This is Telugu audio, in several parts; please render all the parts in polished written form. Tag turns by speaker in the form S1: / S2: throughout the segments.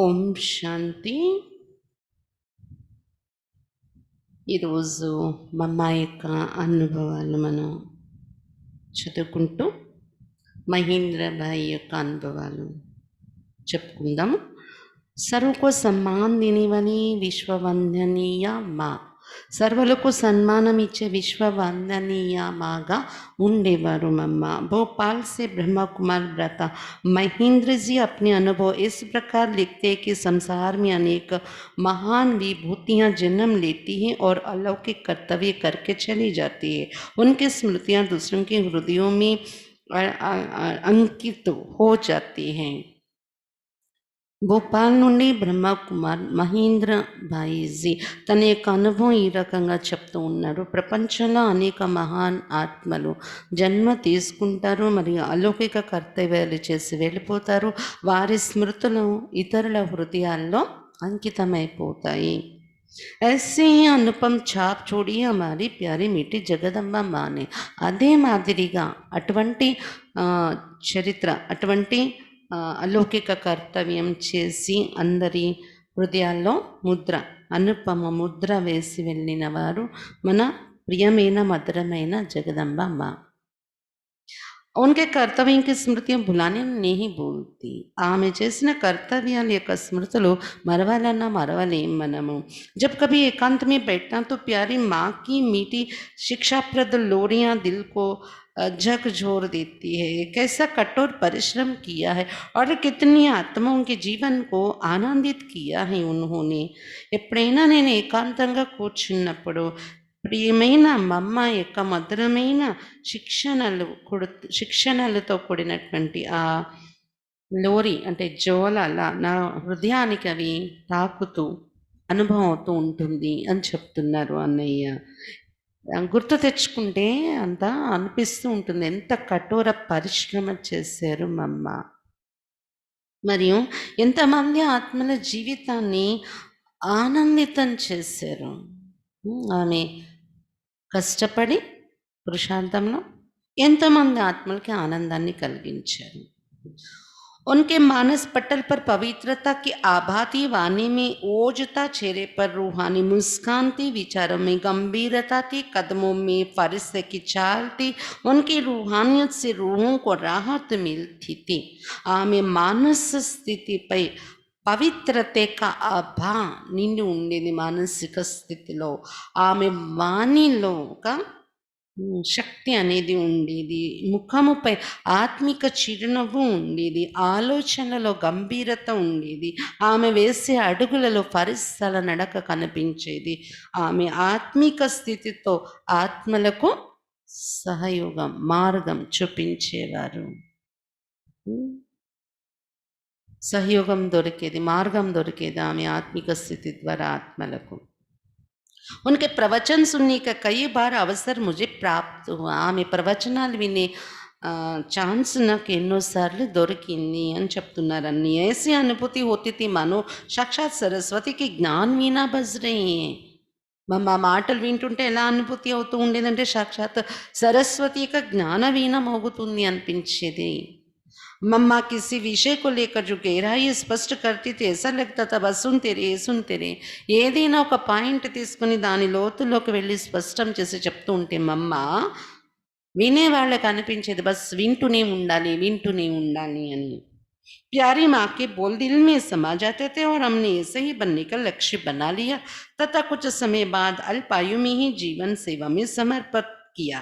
S1: ఓం శాంతి. ఈరోజు మా అమ్మ యొక్క అనుభవాలు మనం చదువుకుంటూ మహేంద్రబాయి యొక్క అనుభవాలు చెప్పుకుందాం. సర్వకు సమ్మాన్ దేనివని విశ్వవందనీయ మా, సర్వులకు సన్మానం ఇచ్చే విశ్వవందనీయ మాగా ఉండేవారు मम्मा। भोपाल से ब्रह्मा कुमार व्रता महेंद्र जी अपने अनुभव इस प्रकार लिखते हैं कि संसार में अनेक महान विभूतियाँ जन्म लेती हैं और अलौकिक कर्तव्य करके चली जाती है। उनकी स्मृतियाँ दूसरों के हृदयों में अंकित हो जाती हैं। భోపాల్ నుండి బ్రహ్మకుమార్ మహేంద్ర భాయిజీ తన యొక్క అనుభవం ఈ రకంగా చెప్తూ ఉన్నారు. ప్రపంచంలో అనేక మహాన్ ఆత్మలు జన్మ తీసుకుంటారు మరియు అలౌకిక కర్తవ్యాలు చేసి వెళ్ళిపోతారు. వారి స్మృతులు ఇతరుల హృదయాల్లో అంకితమైపోతాయి. ऐसे ही अनुपम छाप छोड़ी हमारी प्यारी मीठी जगदम्बा माँ ने। అదే మాదిరిగా అటువంటి చరిత్ర, అటువంటి అలౌకిక కర్తవ్యం చేసి అందరి హృదయాల్లో ముద్ర, అనుపమ ముద్ర వేసి వెళ్ళిన వారు మన ప్రియమైన మధురమైన జగదంబ అమ్మ. उनके कर्तव्यों की स्मृतियां भुलाने नहीं बोलती। आमे చేసిన कर्तव्याల యొక్క స్మృతులు మరవాలన్నా మరవలేం మనము. जब कभी एकांत में बैठना तो प्यारी माँ की मीठी शिक्षाप्रद लोरियां दिल को झकझोर देती है। कैसा कठोर परिश्रम किया है और कितनी आत्माओं के जीवन को आनंदित किया है उन्होंने। ఎప్పుడైనా నేను ఏకాంతంగా కూర్చున్నప్పుడు ప్రియమైన మమ్మ యొక్క మధురమైన శిక్షణలతో కూడినటువంటి ఆ లోరి అంటే జోల నా హృదయానికి అవి తాకుతూ అనుభవం అవుతూ ఉంటుంది అని చెప్తున్నారు అన్నయ్య. గుర్తు తెచ్చుకుంటే అంతా అనిపిస్తూ ఉంటుంది ఎంత కఠోర పరిశ్రమ చేశారు మమ్మ, మరియు ఎంతమంది ఆత్మల జీవితాన్ని ఆనందితం చేశారు. ఆమె కష్టపడి పురుషార్థంలో ఎంతమంది ఆత్మలకి ఆనందాన్ని కలిగించారు. उनके मानस पटल पर पवित्रता की आभाती वाणी में ओजता, चेहरे पर रूहानी मुस्कान थी, विचारों में गंभीरता थी, कदमों में फरिश्ते की चाल थी। उनकी रूहानियत से रूहों को राहत मिलती थी। आमे मानस स्थिति पै పవిత్రతే ఆభా నిండి ఉండేది. మానసిక స్థితిలో ఆమె వాణిలో ఒక శక్తి అనేది ఉండేది. ముఖముపై ఆత్మిక చిరునవ్వు ఉండేది. ఆలోచనలో గంభీరత ఉండేది. ఆమె వేసే అడుగులలో పరిస్థల నడక కనిపించేది. ఆమె ఆత్మిక స్థితితో ఆత్మలకు సహయోగం మార్గం చూపించేవారు. सहयोगम దొరికేది, మార్గం దొరికేది ఆమె ఆత్మిక స్థితి ద్వారా ఆత్మలకు. उनके प्रवचन सुनने का कई बार अवसर मुझे प्राप्त हुआ। ఆమె ప్రవచనాలు వినే ఛాన్స్ నాకు ఎన్నోసార్లు దొరికింది అని చెప్తున్నారని. ऐसी अनुभूति होती थी मानो साक्षात सरस्वती की ज्ञान वीणा बज रही है। మా మాటలు వింటుంటే ఎలా అనుభూతి అవుతూ ఉండేదంటే సాక్షాత్ సరస్వతి యొక్క జ్ఞాన వీణ మోగుతుంది అనిపించేది. मम्मा किसी विषय को लेकर जो गहराई स्पष्ट करती थी, ऐसा लगता था बस सुनते रहे ఏదైనా ఒక పాయింట్ తీసుకుని దాని లోతులోకి వెళ్ళి స్పష్టం చేసి చెప్తూ ఉంటే మమ్మ వినే వాళ్ళకి అనిపించేది బస్ వింటూనే ఉండాలి అని. प्यारी माँ के बोल दिल में समा जाते थे और हमने ऐसे ही बनने का लक्ष्य बना लिया तथा कुछ समय बाद अल्पायु में ही जीवन सेवा में समर्पित किया।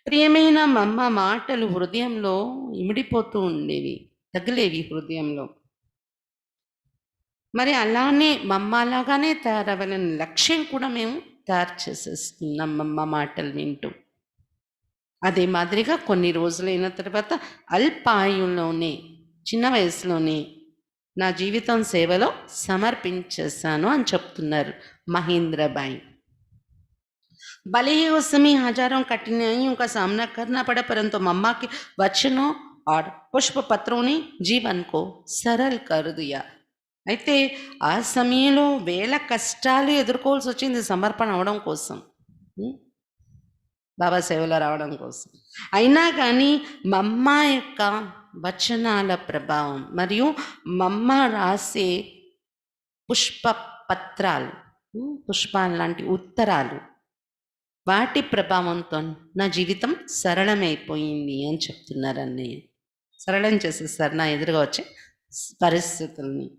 S1: ప్రియమైన మమ్మ మాటలు హృదయంలో ఇమిడిపోతూ ఉండేవి, తగిలేవి హృదయంలో. మరి అలానే మమ్మ అలాగానే తయారవ్వాలని లక్ష్యం కూడా మేము తయారు చేసేస్తున్నాం మమ్మ మాటలు వింటూ. అదే మాదిరిగా కొన్ని రోజులైన తర్వాత అల్పాయులోనే, చిన్న వయసులోనే నా జీవితం సేవలో సమర్పించేశాను అని చెప్తున్నారు మహేంద్రబాయి. भले ही उस समय हजारों कठिनाइयों का सामना करना पड़ा, परंतु मम्मा के वचनों और पुष्प पत्रों ने जीवन को सरल कर दिया। అయితే ఆ సమయంలో వేల కష్టాలు ఎదుర్కోవాల్సి వచ్చింది సమర్పణ అవడం కోసం, బాబా సేవలో రావడం కోసం. అయినా కానీ మమ్మ యొక్క వచనాల ప్రభావం మరియు మమ్మ రాసే పుష్ప పత్రాలు, పుష్పాలు లాంటి ఉత్తరాలు, వాటి ప్రభావంతో నా జీవితం సరళమైపోయింది అని చెప్తున్నారు అన్నయ్య. సరళం చేసేస్తారు నా ఎదురుగా వచ్చే పరిస్థితుల్ని.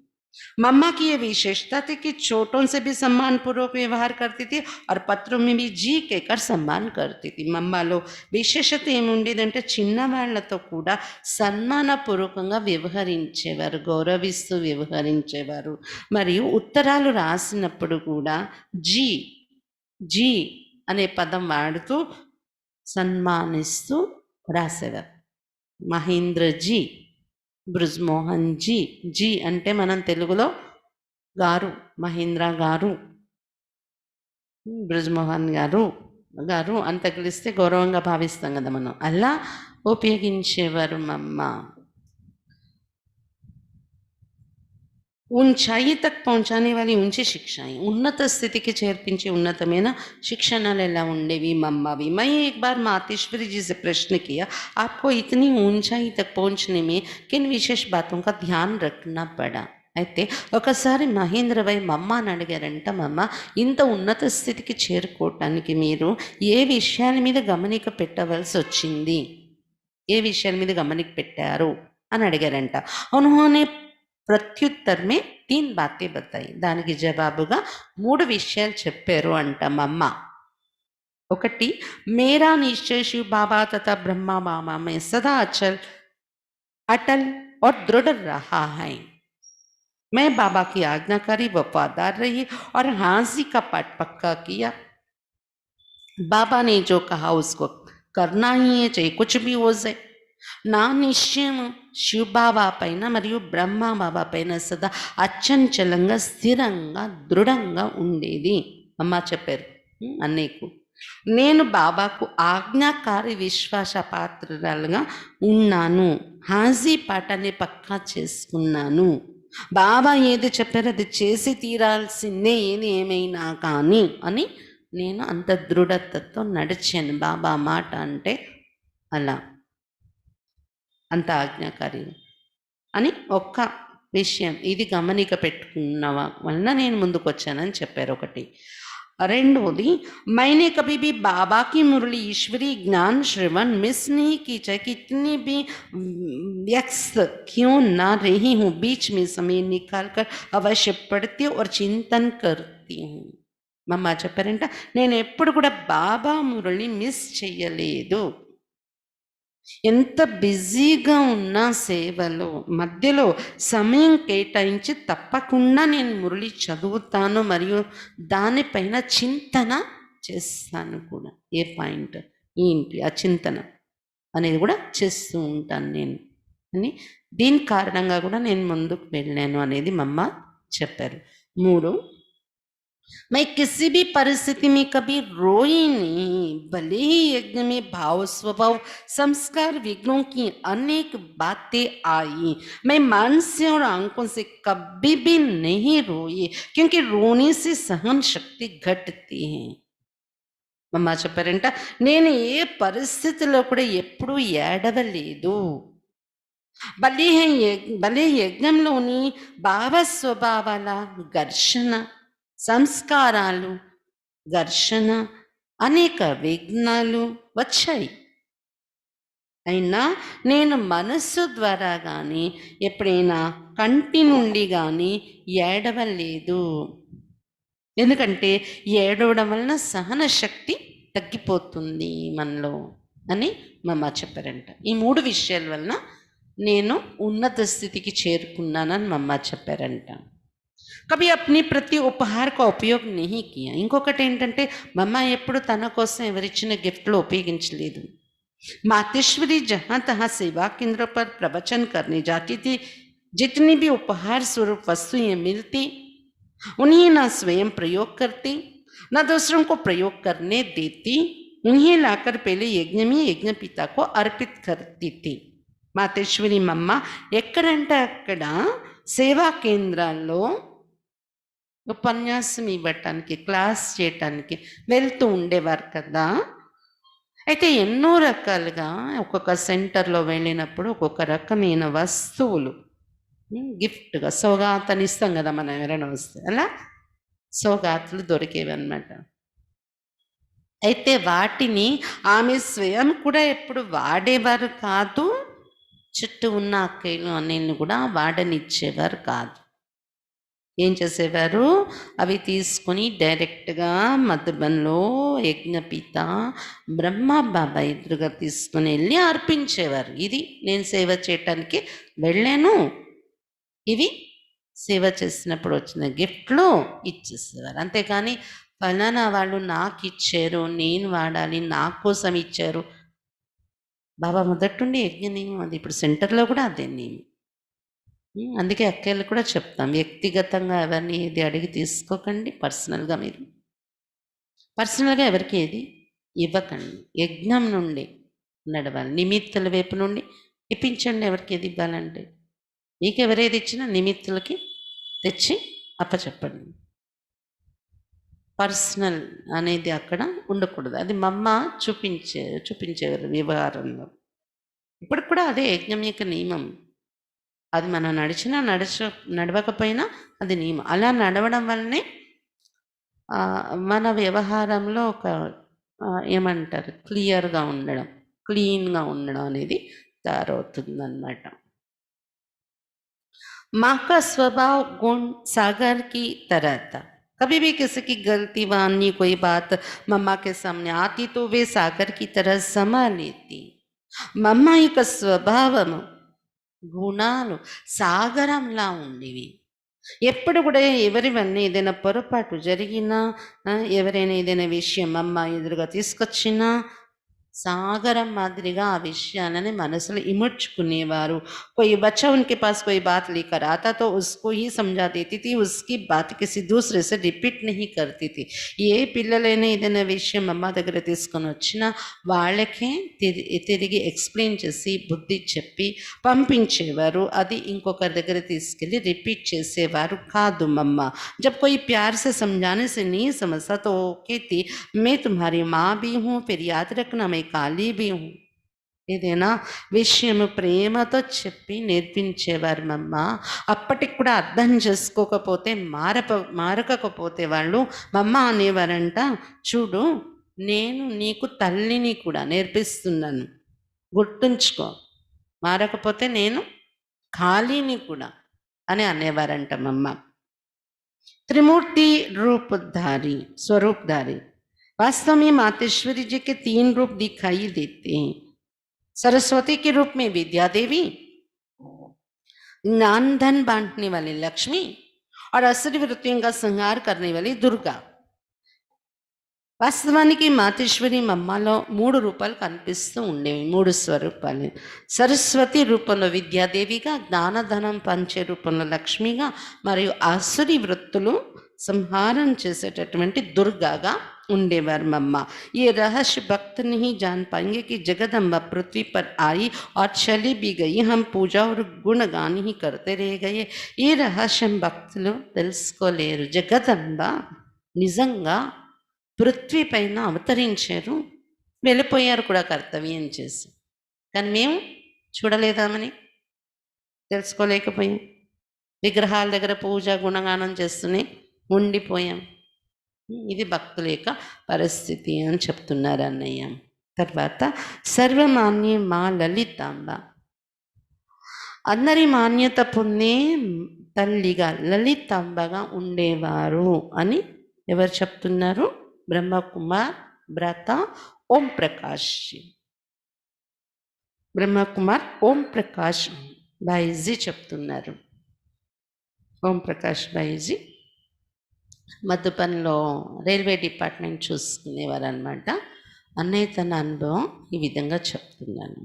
S1: मम्मा की ये विशेषता थी कि छोटों से भी सम्मान पूर्वक व्यवहार करती थी और पत्रों में भी जी कहकर सम्मान करती थी. మమ్మలో విశేషత ఏముండేదంటే చిన్నవాళ్లతో కూడా సన్మానపూర్వకంగా వ్యవహరించేవారు, గౌరవిస్తూ వ్యవహరించేవారు. మరియు ఉత్తరాలు రాసినప్పుడు కూడా జీ జీ అనే పదం వాడుతూ సన్మానిస్తూ రాసేవారు. మహేంద్రజీ, బ్రిజ్మోహన్ జీ. జీ అంటే మనం తెలుగులో గారు, మహేంద్ర గారు, బ్రిజ్మోహన్ గారు గారు అని తగిలిస్తే గౌరవంగా భావిస్తాం కదా మనం, అలా ఉపయోగించేవారు మమ్మ. ऊंचाई तक पहुंचाने वाली ऊंची शिक्षाएं, ఉన్నత స్థితికి చేర్పించే ఉన్నతమైన शिक्षणाలు ఎలా ఉండేవి మమ్మవి. मैं एक बार मातेश्वरी जी से प्रश्न किया, आपको इतनी ऊंचाई तक पहुंचने में किन विशेष बातों का ध्यान रखना पड़ा. అయితే ఒకసారి మహేంద్రభాయ్ మమ్మ అని అడిగారంట, మమ్మ ఇంత ఉన్నత స్థితికి చేరుకోవటానికి మీరు ఏ విషయాల మీద గమనిక పెట్టవలసి వచ్చింది, ఏ విషయాల మీద గమనిక పెట్టారు అని అడిగారంట. ఉన్హోనే ప్రత్యుత్తర్ మే 3 బాతే బతాయి. దానికి జవాబుగా 3 విషయాలు చెప్పారు అంట మమ్మ. ఒకటి, మేరా నిశ్చయ శివ బాబా తథా బ్రహ్మ బాబా మే సదా अटल और दृढ़ रहा है. मैं बाबा की आज्ञाकारी वफादार रही और हाजी का पाठ पक्का किया. बाबा ने जो कहा उसको करना ही है, चाहे कुछ भी हो जाए. నా నిశ్చయం శివబాబా పైన మరియు బ్రహ్మబాబా పైన సదా అచంచలంగా, స్థిరంగా, దృఢంగా ఉండేది అమ్మ చెప్పారు అన్నయ్యకు. నేను బాబాకు ఆజ్ఞాకారి విశ్వాస పాత్రలుగా ఉన్నాను, హాజీ పాఠాన్ని పక్కా చేసుకున్నాను. బాబా ఏది చెప్పారో అది చేసి తీరాల్సిందే, ఏది ఏమైనా కానీ అని నేను అంత దృఢతతో నడిచాను. బాబా మాట అంటే అలా, అంత ఆజ్ఞాకారి అని ఒక్క విషయం ఇది గమనిక పెట్టుకున్న వలన నేను ముందుకు వచ్చానని చెప్పారు ఒకటి. రెండోది, मैंने कभी भी बाबा की मुरली ईश्वरी ज्ञान श्रवण मिस नहीं की, चाहे कितनी भी व्यस्त क्यों ना रही हूँ, बीच में समय निकाल कर अवश्य पढ़ती और चिंतन करती हूँ. మమ్మ చెప్పారంట, నేను ఎప్పుడు కూడా బాబా మురళి మిస్ చెయ్యలేదు. ఎంత బిజీగా ఉన్నా సేవలో మధ్యలో సమయం కేటాయించి తప్పకుండా నేను మురళి చదువుతాను మరియు దానిపైన చింతన చేస్తాను కూడా. ఏ పాయింట్ ఏంటి ఆ చింతన అనేది కూడా చేస్తూ ఉంటాను నేను అని, దీని కారణంగా కూడా నేను ముందుకు వెళ్ళాను అనేది మమ్మ చెప్పారు. 3, मैं किसी भी परिस्थिति में कभी रोई नहीं, भले ही यज्ञ में भाव स्वभाव संस्कार विघ्नों की अनेक बातें आई, मैं मन से और आंखों से कभी भी नहीं रोई, क्योंकि रोने से सहन शक्ति घटती है. మమ్మ చెప్పారంట, నేను ఏ పరిస్థితిలో కూడా ఎప్పుడూ ఏడవలేదు. భలే యజ్ఞంలోని భావ స్వభావాల ఘర్షణ, సంస్కారాలు ఘర్షణ, అనేక విఘ్నాలు వచ్చాయి. అయినా నేను మనస్సు ద్వారా కానీ ఎప్పుడైనా కంటి నుండి కానీ ఏడవలేదు. ఎందుకంటే ఏడవడం వలన సహన శక్తి తగ్గిపోతుంది మనలో అని మమ్మ చెప్పారంట. ఈ 3 విషయాల వలన నేను ఉన్నత స్థితికి చేరుకున్నానని మమ్మ చెప్పారంట. కవి అప్ని ప్రతి ఉపహార का उपयोग नहीं किया. ఇంకొకటి ఏంటంటే మమ్మ ఎప్పుడు తన కోసం ఎవరిచ్చిన గిఫ్ట్లు ఉపయోగించలేదు. मातेश्वरी जहाँ तहाँ सेवा केंद्र पर प्रवचन करने जाती थी. जितनी भी उपहार स्वरूप वस्तुएं मिलती उन्हें ना स्वयं प्रयोग करती, ना दूसरों को प्रयोग करने देती. उन्हें लाकर पहले यज्ञ में यज्ञ पिता को अर्पित करती थी. మాతేశ్వరి మమ్మ ఎక్కడంటే అక్కడ సేవా కేంద్రాల్లో ఉపన్యాసం ఇవ్వటానికి, క్లాస్ చేయటానికి వెళ్తూ ఉండేవారు కదా. అయితే ఎన్నో రకాలుగా ఒక్కొక్క సెంటర్‌లో వెళ్ళినప్పుడు ఒక్కొక్క రకమైన వస్తువులు గిఫ్ట్‌గా సౌగాతని ఇస్తాం గదా! మనం ఎవరైనా వస్తే. అలా సౌగాతులు దొరికేవన్నమాట. అయితే వాటిని ఆమె స్వయం కూడా ఎప్పుడు వాడేవారు కాదు. చుట్టూ ఉన్న అక్కయ్యలు, అన్నయ్యలను కూడా వాడనిచ్చేవారు కాదు. ఏం చేసేవారు? అవి తీసుకొని డైరెక్ట్‌గా మధుబన్‌లో యజ్ఞపీత బ్రహ్మబాబా ఎదురుగా తీసుకొని వెళ్ళి అర్పించేవారు. ఇది నేను సేవ చేయటానికి వెళ్ళాను. ఇవి సేవ చేసినప్పుడు వచ్చిన గిఫ్ట్లు ఇచ్చేసేవారు. అంతేకాని ఫలానా వాళ్ళు నాకిచ్చారు, నేను వాడాలి, నా కోసం ఇచ్చారు. బాబా మొదటి నుండి యజ్ఞ నియమం అది. ఇప్పుడు సెంటర్‌లో కూడా అదే నియమం. అందుకే అక్కయ్యలు కూడా చెప్తాం. వ్యక్తిగతంగా ఎవరిని ఏది అడిగి తీసుకోకండి. పర్సనల్‌గా మీరు. పర్సనల్‌గా ఎవరికి ఏది ఇవ్వకండి. యజ్ఞం నుండి నడవాలి. నిమిత్తుల వైపు నుండి ఇప్పించండి ఎవరికి ఏది ఇవ్వాలంటే. మీకెవరేది ఇచ్చినా నిమిత్తులకి తెచ్చి అప్పచెప్పండి. పర్సనల్ అనేది అక్కడ ఉండకూడదు. అది మా అమ్మ చూపించేవారు వ్యవహారంలో. ఇప్పటికి కూడా అదే యజ్ఞం యొక్క నియమం. అది మనం నడిచినా నడవకపోయినా అది నియమం. అలా నడవడం వల్లనే మన వ్యవహారంలో ఒక ఏమంటారు క్లియర్‌గా ఉండడం, క్లీన్‌గా ఉండడం అనేది తయారవుతుందన్నమాట. माँ का स्वभाव गुण सागर की तरह था। कभी भी किसी की गलती व अन्य कोई बात मम्मा के सामने आती तो वे सागर की तरह समा लेती। మమ్మ యొక్క స్వభావము గుణాలు సాగరంలా ఉండేవి. ఎప్పుడు కూడా ఎవరివన్నీ ఏదైనా పొరపాటు జరిగినా, ఎవరైనా ఏదైనా విషయం అమ్మ ఎదురుగా తీసుకొచ్చినా సాగరం మాదిరిగా ఆ విషయాలని మనసులో ఇముడ్చుకునేవారు. कोई बच्चा उनके पास कोई बात लेकर आता तो उसको ही समझा देती थी, उसकी बात किसी दूसरे से రిపీట్ नहीं करती थी. ఏ పిల్లలైనా ఏదైనా విషయం అమ్మ దగ్గర తీసుకొని వచ్చినా వాళ్ళకే తిరిగి ఎక్స్ప్లెయిన్ చేసి బుద్ధి చెప్పి పంపించేవారు. అది ఇంకొకరి దగ్గర తీసుకెళ్ళి రిపీట్ చేసేవారు కాదు మమ్మ. जब कोई प्यार से समझाने से नहीं समझता तो कहती मैं तुम्हारी माँ भी हूँ, फिर याद रखना मैं काली भी हूँ. ఏదైనా విషయము ప్రేమతో చెప్పి నేర్పించేవారు మమ్మ. అప్పటికి కూడా అర్థం చేసుకోకపోతే మారకపోతే వాళ్ళు మమ్మ అనేవారంట, చూడు నేను నీకు తల్లిని కూడా నేర్పిస్తున్నాను, గుర్తుంచుకో, మారకపోతే నేను ఖాళీని కూడా అని అనేవారంట మమ్మ. त्रिमूर्ति रूपधारी स्वरूपधारी वास्तव में मातेश्वरी जी के 3 रूप दिखाई देते हैं। सरस्वती के रूप में विद्या देवी, ज्ञान धन बांटने वाली लक्ष्मी और असुरी वृत्तियों का संहार करने वाली दुर्गा. వాస్తవానికి మాతేశ్వరి మమ్మలో 3 రూపాలు కనిపిస్తూ ఉండేవి, 3 స్వరూపాలు. సరస్వతి రూపంలో విద్యాదేవిగా, జ్ఞానధనం పంచే రూపంలో లక్ష్మిగా, మరియు ఆసురి వృత్తులు సంహారం చేసేటటువంటి దుర్గాగా ఉండేవారు మమ్మ. ये रहस्य भक्त नहीं जान पाएंगे कि जगदम्बा पृथ्वी पर आई और चली भी गई, हम पूजा और गुणगान ही करते रह गए. ఈ రహస్యం భక్తులు తెలుసుకోలేరు. జగదంబ నిజంగా పృథ్వీ పైన అవతరించారు, వెళ్ళిపోయారు కూడా కర్తవ్యం చేసి. కానీ మేము చూడలేదామని తెలుసుకోలేకపోయాం. విగ్రహాల దగ్గర పూజ గుణగానం చేస్తూనే ఉండిపోయాం. ఇది భక్తుల యొక్క పరిస్థితి అని చెప్తున్నారు అన్నయ్య. తర్వాత సర్వమాన్య మా లలితాంబ, అందరి మాన్యత పొందే తల్లిగా లలితాంబగా ఉండేవారు అని ఎవరు చెప్తున్నారు? బ్రహ్మకుమార్ భ్రాత ఓం ప్రకాష్ జీ. బ్రహ్మకుమార్ ఓం ప్రకాష్ భాయిజీ చెప్తున్నారు. ఓం ప్రకాష్ భాయిజీ మధుబన్లో రైల్వే డిపార్ట్మెంట్ చూసుకునేవారు అనమాట. అన్నయ్య తన అనుభవం ఈ విధంగా చెప్తున్నాను.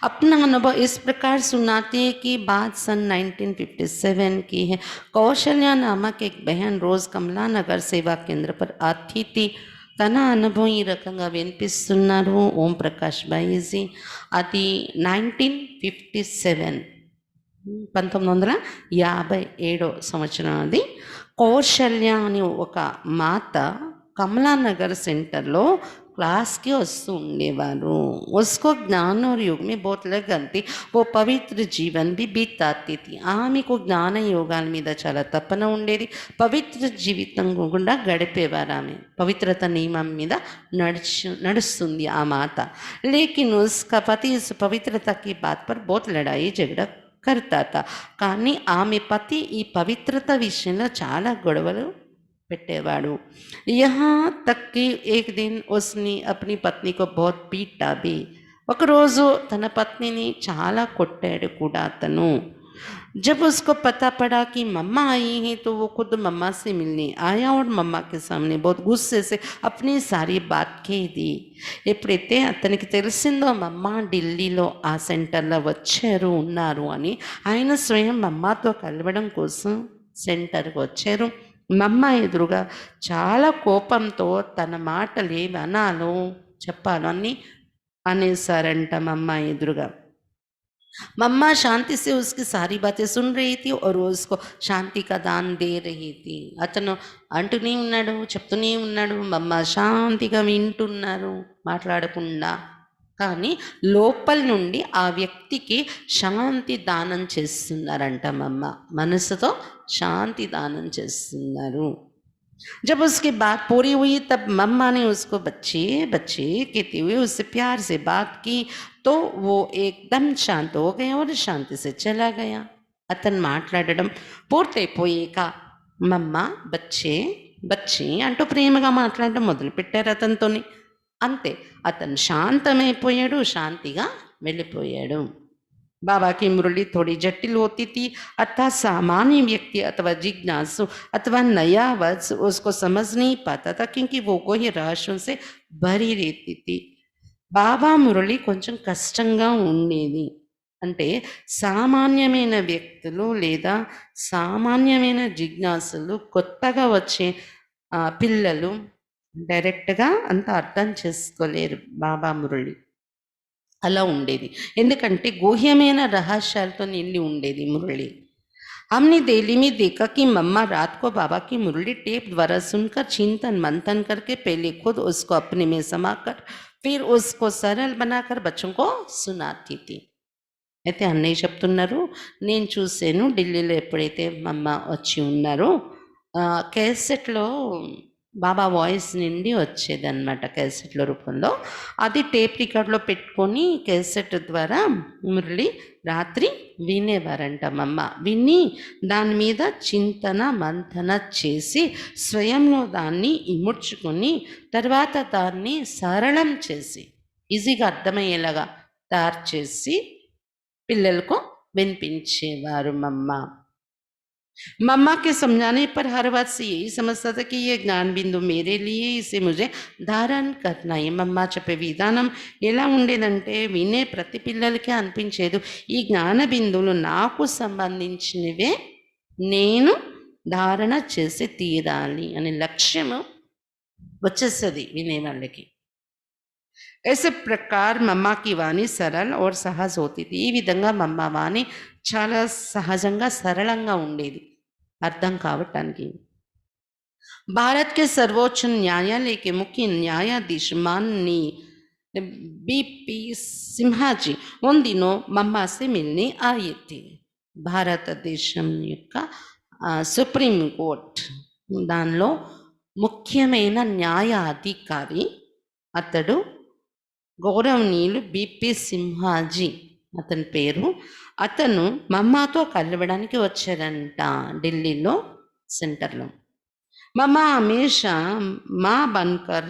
S1: अपना अनुभव इस प्रकार सुनाते हैं कि बात सन 1957 की है. कौशल्या नामक एक बहन रोज कमला नगर सेवा केंद्र पर आती थी. తన అనుభవం ఈ రకంగా వినిపిస్తున్నారు ఓం ప్రకాష్ భాయిజీ. అది 1957 1957 సంవత్సరం. అది కౌశల్య అని ఒక మాత కమలానగర్ సెంటర్లో क्लास के वस्तु ఉండేవారు. उसको ज्ञान और योग में बहुत लगन थी. वो పవిత్ర జీవన్ भी बीताती थी. ఆమెకు జ్ఞాన యోగాల మీద చాలా తపన ఉండేది. పవిత్ర జీవితం గుండా గడిపేవారు ఆమె. పవిత్రత నియమం మీద నడుస్తుంది ఆ మాత. लेकिन उसका पति इस पवित्रता की बात पर बहुत लड़ाई झगड़ा करता था. కానీ ఆమె పతి ఈ పవిత్రత విషయంలో చాలా గొడవలు పెట్టేవాడు. यहाँ तक कि एक दिन उसने अपनी पत्नी को बहुत पीटा भी. ఒకరోజు తన పత్నిని చాలా కొట్టాడు కూడా అతను. जब उसको पता पड़ा कि मम्मा आई हैं तो वो खुद मम्मा से मिलने आया और मम्मा के सामने बहुत गुस्से से अपनी सारी बात कह दी. ఎప్పుడైతే అతనికి తెలిసిందో మమ్మ ఢిల్లీలో ఆ సెంటర్లో వచ్చారు ఉన్నారు అని, ఆయన స్వయం మమ్మతో కలవడం కోసం సెంటర్కి వచ్చారు. మమ్మ ఎదురుగా చాలా కోపంతో తన మాటలు ఏమి అనాలో చెప్పాలో అని అనేసారంట మమ్మ ఎదురుగా. मम्मा शांति से उसकी सारी बातें सुन रही थी और वो उसको शांति का दान दे रही थी. అతను అంటూనే ఉన్నాడు, చెప్తూనే ఉన్నాడు, మమ్మ శాంతిగా వింటున్నారు మాట్లాడకుండా. కానీ లోపల నుండి ఆ వ్యక్తికి శాంతి దానం చేస్తున్నారంట మమ్మ. మనసుతో శాంతి దానం చేస్తున్నారు. जब उसकी बात पूरी हुई तब मम्मा ने उसको बच्चे बच्चे कहते हुए उससे प्यार से बात की तो वो एकदम शांत हो गया और शांति से चला गया. అతను మాట్లాడడం పూర్తయిపోయాక మమ్మ బచ్చే బచ్చే అంటూ ప్రేమగా మాట్లాడడం మొదలుపెట్టారు అతనితోని. అంతే, అతను శాంతమైపోయాడు, శాంతిగా వెళ్ళిపోయాడు. बाबा की मुरली थोड़ी जटिल होती थी, अर्थात सामान्य व्यक्ति अथवा जिज्ञासु अथवा नया वर्ष उसको समझ नहीं पाता था क्योंकि वो कोई रहस्यों से भरी रहती थी. బాబా మురళి కొంచెం కష్టంగా ఉండేది. అంటే సామాన్యమైన వ్యక్తులు లేదా సామాన్యమైన జిజ్ఞాసులు, కొత్తగా వచ్చే పిల్లలు డైరెక్ట్గా అంత అర్థం చేసుకోలేరు బాబా మురళి. అలా ఉండేది. ఎందుకంటే గుహ్యమైన రహస్యాలతో నిండి ఉండేది మురళి. हमने दिल्ली में देखा कि मम्मा रात को बाबा की मुरली टेप द्वारा सुनकर चिंतन मंथन करके पहले खुद उसको अपने में समाकर फिर उसको सरल बनाकर बच्चों को सुनाती थी. అయితే అన్నయ్య చెప్తున్నారు, నేను చూసాను ఢిల్లీలో ఎప్పుడైతే మమ్మ వచ్చి ఉన్నారో కేసెట్లో బాబా వాయిస్ నుండి వచ్చేదన్నమాట. క్యాసెట్ల రూపంలో అది టేప్ రికార్డులో పెట్టుకొని క్యాసెట్ ద్వారా మురళి రాత్రి వినేవారంట మమ్మ. విని దాని మీద చింతన మంథన చేసి స్వయంలో దాన్ని ఇముడ్చుకొని తర్వాత దాన్ని సరళం చేసి ఈజీగా అర్థమయ్యేలాగా తయారు చేసి పిల్లలకు వినిపించేవారు మమ్మ. मम्मा के समझाने पर हर बात से यही समझता था कि ये ज्ञान बिंदु मेरे लिए, इसे मुझे ధారణ करना है. మమ్మ చెప్పే విధానం ఎలా ఉండేదంటే వినే ప్రతి పిల్లలకి అనిపించేది ఈ జ్ఞాన బిందువులు నాకు సంబంధించినవే, నేను ధారణ చేసి తీరాలి అనే లక్ష్యము వచ్చేస్తుంది వినే వాళ్ళకి. ऐसे प्रकार మమ్మ की वाणी सरल और सहज होती थी. ఈ విధంగా మమ్మ వాణి చాలా సహజంగా సరళంగా ఉండేది అర్థం కావటానికి. भारत के सर्वोच्च न्यायालय के मुख्य न्यायाधीश माननीय बीपी सिम्हा जी उन दिनों मम्मा से मिलने आए थे. భారతదేశం యొక్క సుప్రీం కోర్ట్ దానిలో ముఖ్యమైన న్యాయాధికారి అతడు గౌరవనీయులు బీపీ సింహాజీ అతని పేరు. అతను మమ్మతో కలవడానికి వచ్చారంట ఢిల్లీలో సెంటర్లో. मम्मा हमेशा माँ बनकर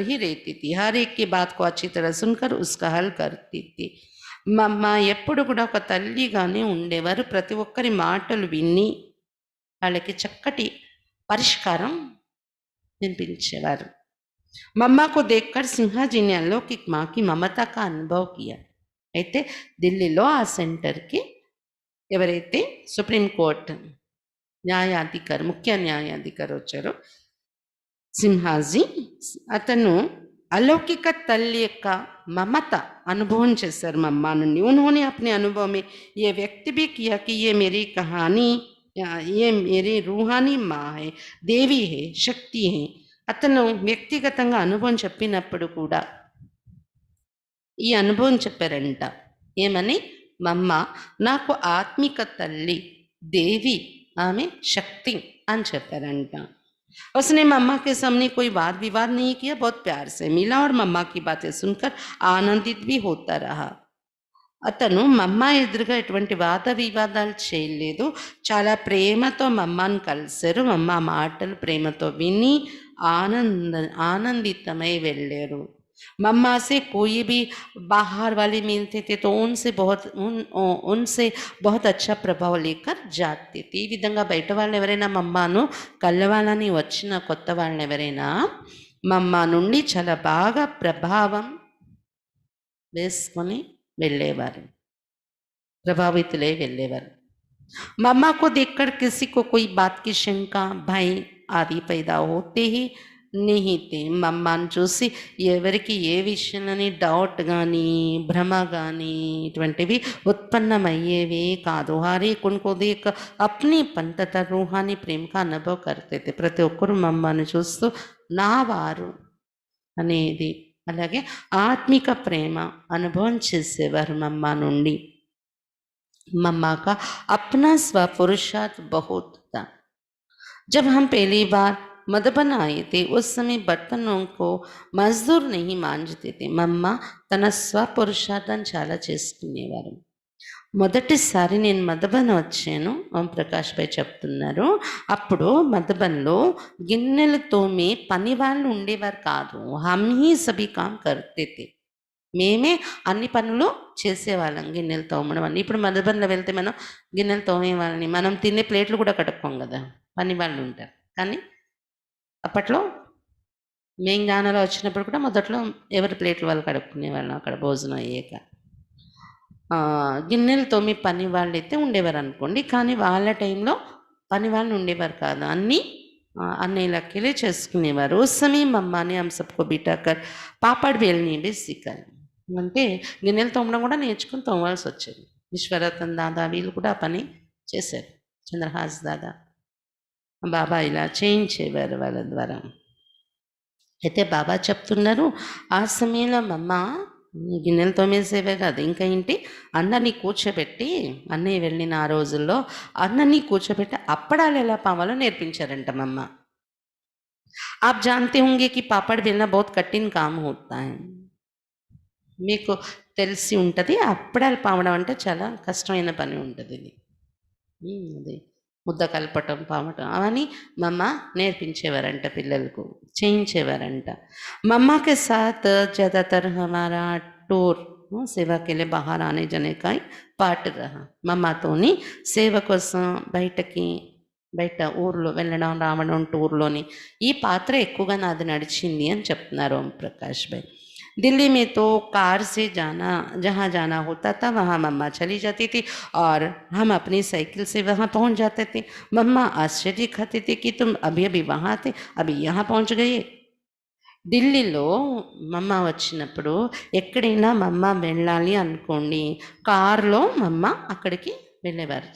S1: ही रहती थी. हर एक की बात को अच्छी तरह सुनकर उसका हल करती थी. మమ్మ ఎప్పుడు కూడా ఒక తల్లిగానే ఉండేవారు. ప్రతి ఒక్కరి మాటలు విని వాళ్ళకి చక్కటి పరిష్కారం వినిపించేవారు. मम्मा को देखकर सिन्हा जी ने अलौकिक माँ की ममता का अनुभव किया. అయితే ఢిల్లీలో ఆ సెంటర్కి ఎవరైతే సుప్రీంకోర్టు న్యాయాధికారి, ముఖ్య న్యాయాధికారి వచ్చారో సింహాజీ, అతను अलौकिक तल्ली యొక్క మమత అనుభవం చేశారు మమ్మ నుండి. उन्होंने अपने अनुभव में ये व्यक्त भी किया कि ये मेरी कहानी, ये मेरी रूहानी माँ है, देवी है, शक्ति है. అతను వ్యక్తిగతంగా అనుభవం చెప్పినప్పుడు కూడా ఈ అనుభవం చెప్పారంట. ఏమని? మమ్మ నాకు ఆత్మిక తల్లి, దేవి, ఆమె శక్తి అని చెప్పారంట. उसने मम्मा के सामने कोई वाद विवाद नहीं किया, बहुत प्यार से मिला और मम्मा की बातें सुनकर आनंदित भी होता रहा. అతను మమ్మ ఎదురుగా ఎటువంటి వాద వివాదాలు చేయలేదు. చాలా ప్రేమతో మమ్మని కలిశారు. మమ్మ మాటలు ప్రేమతో విని ఆనందితమై వెళ్ళారు. मम्मा से कोई भी बाहर वाले मिलते थे तो उनसे बहुत अच्छा ప్రభావం లేకర్ జాతే थे. ఈ విధంగా బయట వాళ్ళు ఎవరైనా మమ్మను కలవాలని వచ్చిన కొత్త వాళ్ళని ఎవరైనా మమ్మ నుండి చాలా బాగా ప్రభావం వేసుకొని వెళ్ళేవారు, ప్రభావితులై వెళ్ళేవారు. मम्मा को देखकर किसी को कोई बात की शंका, भय आदि पैदा होते ही नहीं थे. మమ్మను చూసి ఎవరికి ఏ విషయంలోని డౌట్ కానీ భ్రమ కానీ ఇటువంటివి ఉత్పన్నమయ్యేవి కాదు. हर एक उनको देख अपनी पंतता रूहानी प्रेम का अनुभव करते थे. ప్రతి ఒక్కరు మమ్మను చూస్తూ నా వారు అనేది, అలాగే ఆత్మిక ప్రేమ అనుభవం చేసేవారు మమ్మ నుండి. मम्मा का अपना स्वपुरुषार्थ बहुत था. जब हम पहली बार मधुबन आए थे उस समय बर्तनों को मजदूर नहीं मांझते थे. మమ్మ తన స్వపురుషార్థం చాలా చేసుకునేవారు. మొదటిసారి నేను మధుబన్ వచ్చాను, ఓం ప్రకాష్ భాయ్ చెప్తున్నారు. అప్పుడు మధుబన్లో గిన్నెలు తోమే పని వాళ్ళు ఉండేవారు కాదు. హమ్ హీ సభీ కామ్ కర్తే తే. మేమే అన్ని పనులు చేసేవాళ్ళం, గిన్నెలు తోమడం అని. ఇప్పుడు మధుబన్లో వెళ్తే మనం గిన్నెలు తోమే వాళ్ళని, మనం తినే ప్లేట్లు కూడా కడుక్కోం కదా, పని వాళ్ళు ఉంటారు. కానీ అప్పట్లో మేంగానాలో వచ్చినప్పుడు కూడా మొదట్లో ఎవరి ప్లేట్లు వాళ్ళు కడుక్కునే వాళ్ళం అక్కడ భోజనం అయ్యాక. గిన్నెలు తోమి పని వాళ్ళు అయితే ఉండేవారు అనుకోండి, కానీ వాళ్ళ టైంలో పని వాళ్ళు ఉండేవారు కాదు, అన్నీ అన్నయ్య లక్కీలే చేసుకునేవారు. उस समय मम्मा ने हम सबको बिठाकर पापड़ बेलनी भी सिखाई. అంటే గిన్నెలు తోమడం కూడా నేర్చుకుని తోమాల్సి వచ్చేది. విశ్వరతన్ దాదా వీళ్ళు కూడా ఆ పని చేశారు, చంద్రహాస్ దాదా, బాబా ఇలా చేయించేవారు వాళ్ళ ద్వారా. అయితే బాబా చెప్తున్నారు, ఆ సమయంలో మమ్మ గిన్నెలు తోమేసేవే కాదు, ఇంకా ఏంటి అన్నని కూర్చోబెట్టి, అన్నయ్య వెళ్ళిన ఆ రోజుల్లో అన్నని కూర్చోబెట్టి అప్పడాలు ఎలా పావాలో నేర్పించారంట మమ్మ. आप जानते होंगे कि पापड़ बेलना बहुत कठिन काम होता है. మీకు తెలిసి ఉంటుంది, అప్పడాలు పావడం అంటే చాలా కష్టమైన పని ఉంటుంది. ఇది అది ముద్ద కలపటం, పావటం అవన్నీ మమ్మ నేర్పించేవారంట, పిల్లలకు చేయించేవారంట. మమ్మ के साथ ज़्यादातर हमारा टूर సేవా के लिए बाहर आने जाने का पार्ट रहा. మమ్మతోని సేవ కోసం బయట ఊర్లో వెళ్ళడం రావడం టూర్లోని ఈ పాత్ర ఎక్కువగా నాది నడిచింది అని చెప్తున్నారు ఓం ప్రకాష్ భాయ్. दिल्ली में तो कार से जहाँ जाना होता था वहाँ मम्मा चली जाती थी और हम अपनी साइकिल से वहाँ पहुँच जाते थे. मम्मा आश्चर्य खाते थे कि तुम अभी वहाँ थे, अभी यहाँ पहुँच गए. ఢిల్లీలో మమ్మ వచ్చినప్పుడు ఎక్కడైనా మమ్మ వెళ్ళాలి అనుకోండి, కారులో మమ్మ అక్కడికి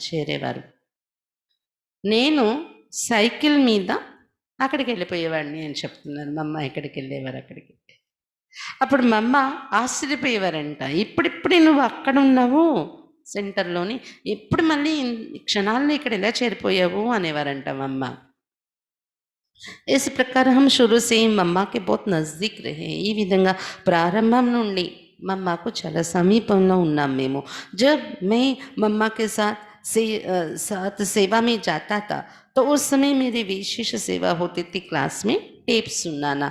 S1: చేరేవారు. నేను సైకిల్ మీద అక్కడికి వెళ్ళిపోయేవాడిని అని చెప్తున్నారు. మమ్మ ఎక్కడికి వెళ్ళేవారు అక్కడికి. అప్పుడు మమ్మ ఆశ్చర్యపోయేవారంట, ఇప్పుడిప్పుడే నువ్వు అక్కడ ఉన్నావు సెంటర్లోని, ఇప్పుడు మళ్ళీ క్షణాల్లో ఇక్కడ ఎలా చేరిపోయావు అనేవారంట మమ్మ. इस प्रकार हम शुरू से ही मम्मा के बहुत नज़दीक रहे. ఈ విధంగా ప్రారంభం నుండి మమ్మకు చాలా సమీపంలో ఉన్నాం మేము. जब मैं मम्मा के साथ सेवा में जाता था तो उस समय मेरी विशेष सेवा होती थी क्लास में टेप सुनाना.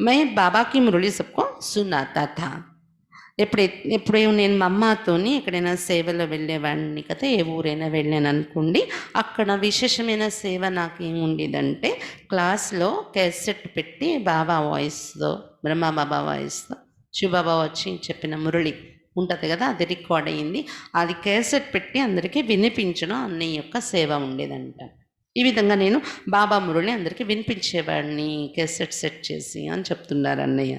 S1: मैं बाबा की मुरली सबको सुनाता था. ఎప్పుడు నేను మమ్మతోని ఎక్కడైనా సేవలో వెళ్ళేవాడిని కదా, ఏ ఊరైనా వెళ్ళాను అనుకోండి, అక్కడ విశేషమైన సేవ నాకు ఏముండేదంటే క్లాస్లో క్యాసెట్ పెట్టి బాబా వాయిస్తో, బ్రహ్మబాబా వాయిస్తో, శివబాబా వచ్చి చెప్పిన మురళి ఉంటుంది కదా, అది రికార్డ్ అయ్యింది, అది క్యాసెట్ పెట్టి అందరికీ వినిపించడం అన్నయ్య యొక్క సేవ ఉండేదంట. ఈ విధంగా నేను బాబా మురళి అందరికీ వినిపించేవాడిని క్యాసెట్ సెట్ చేసి అని చెప్తున్నారు అన్నయ్య.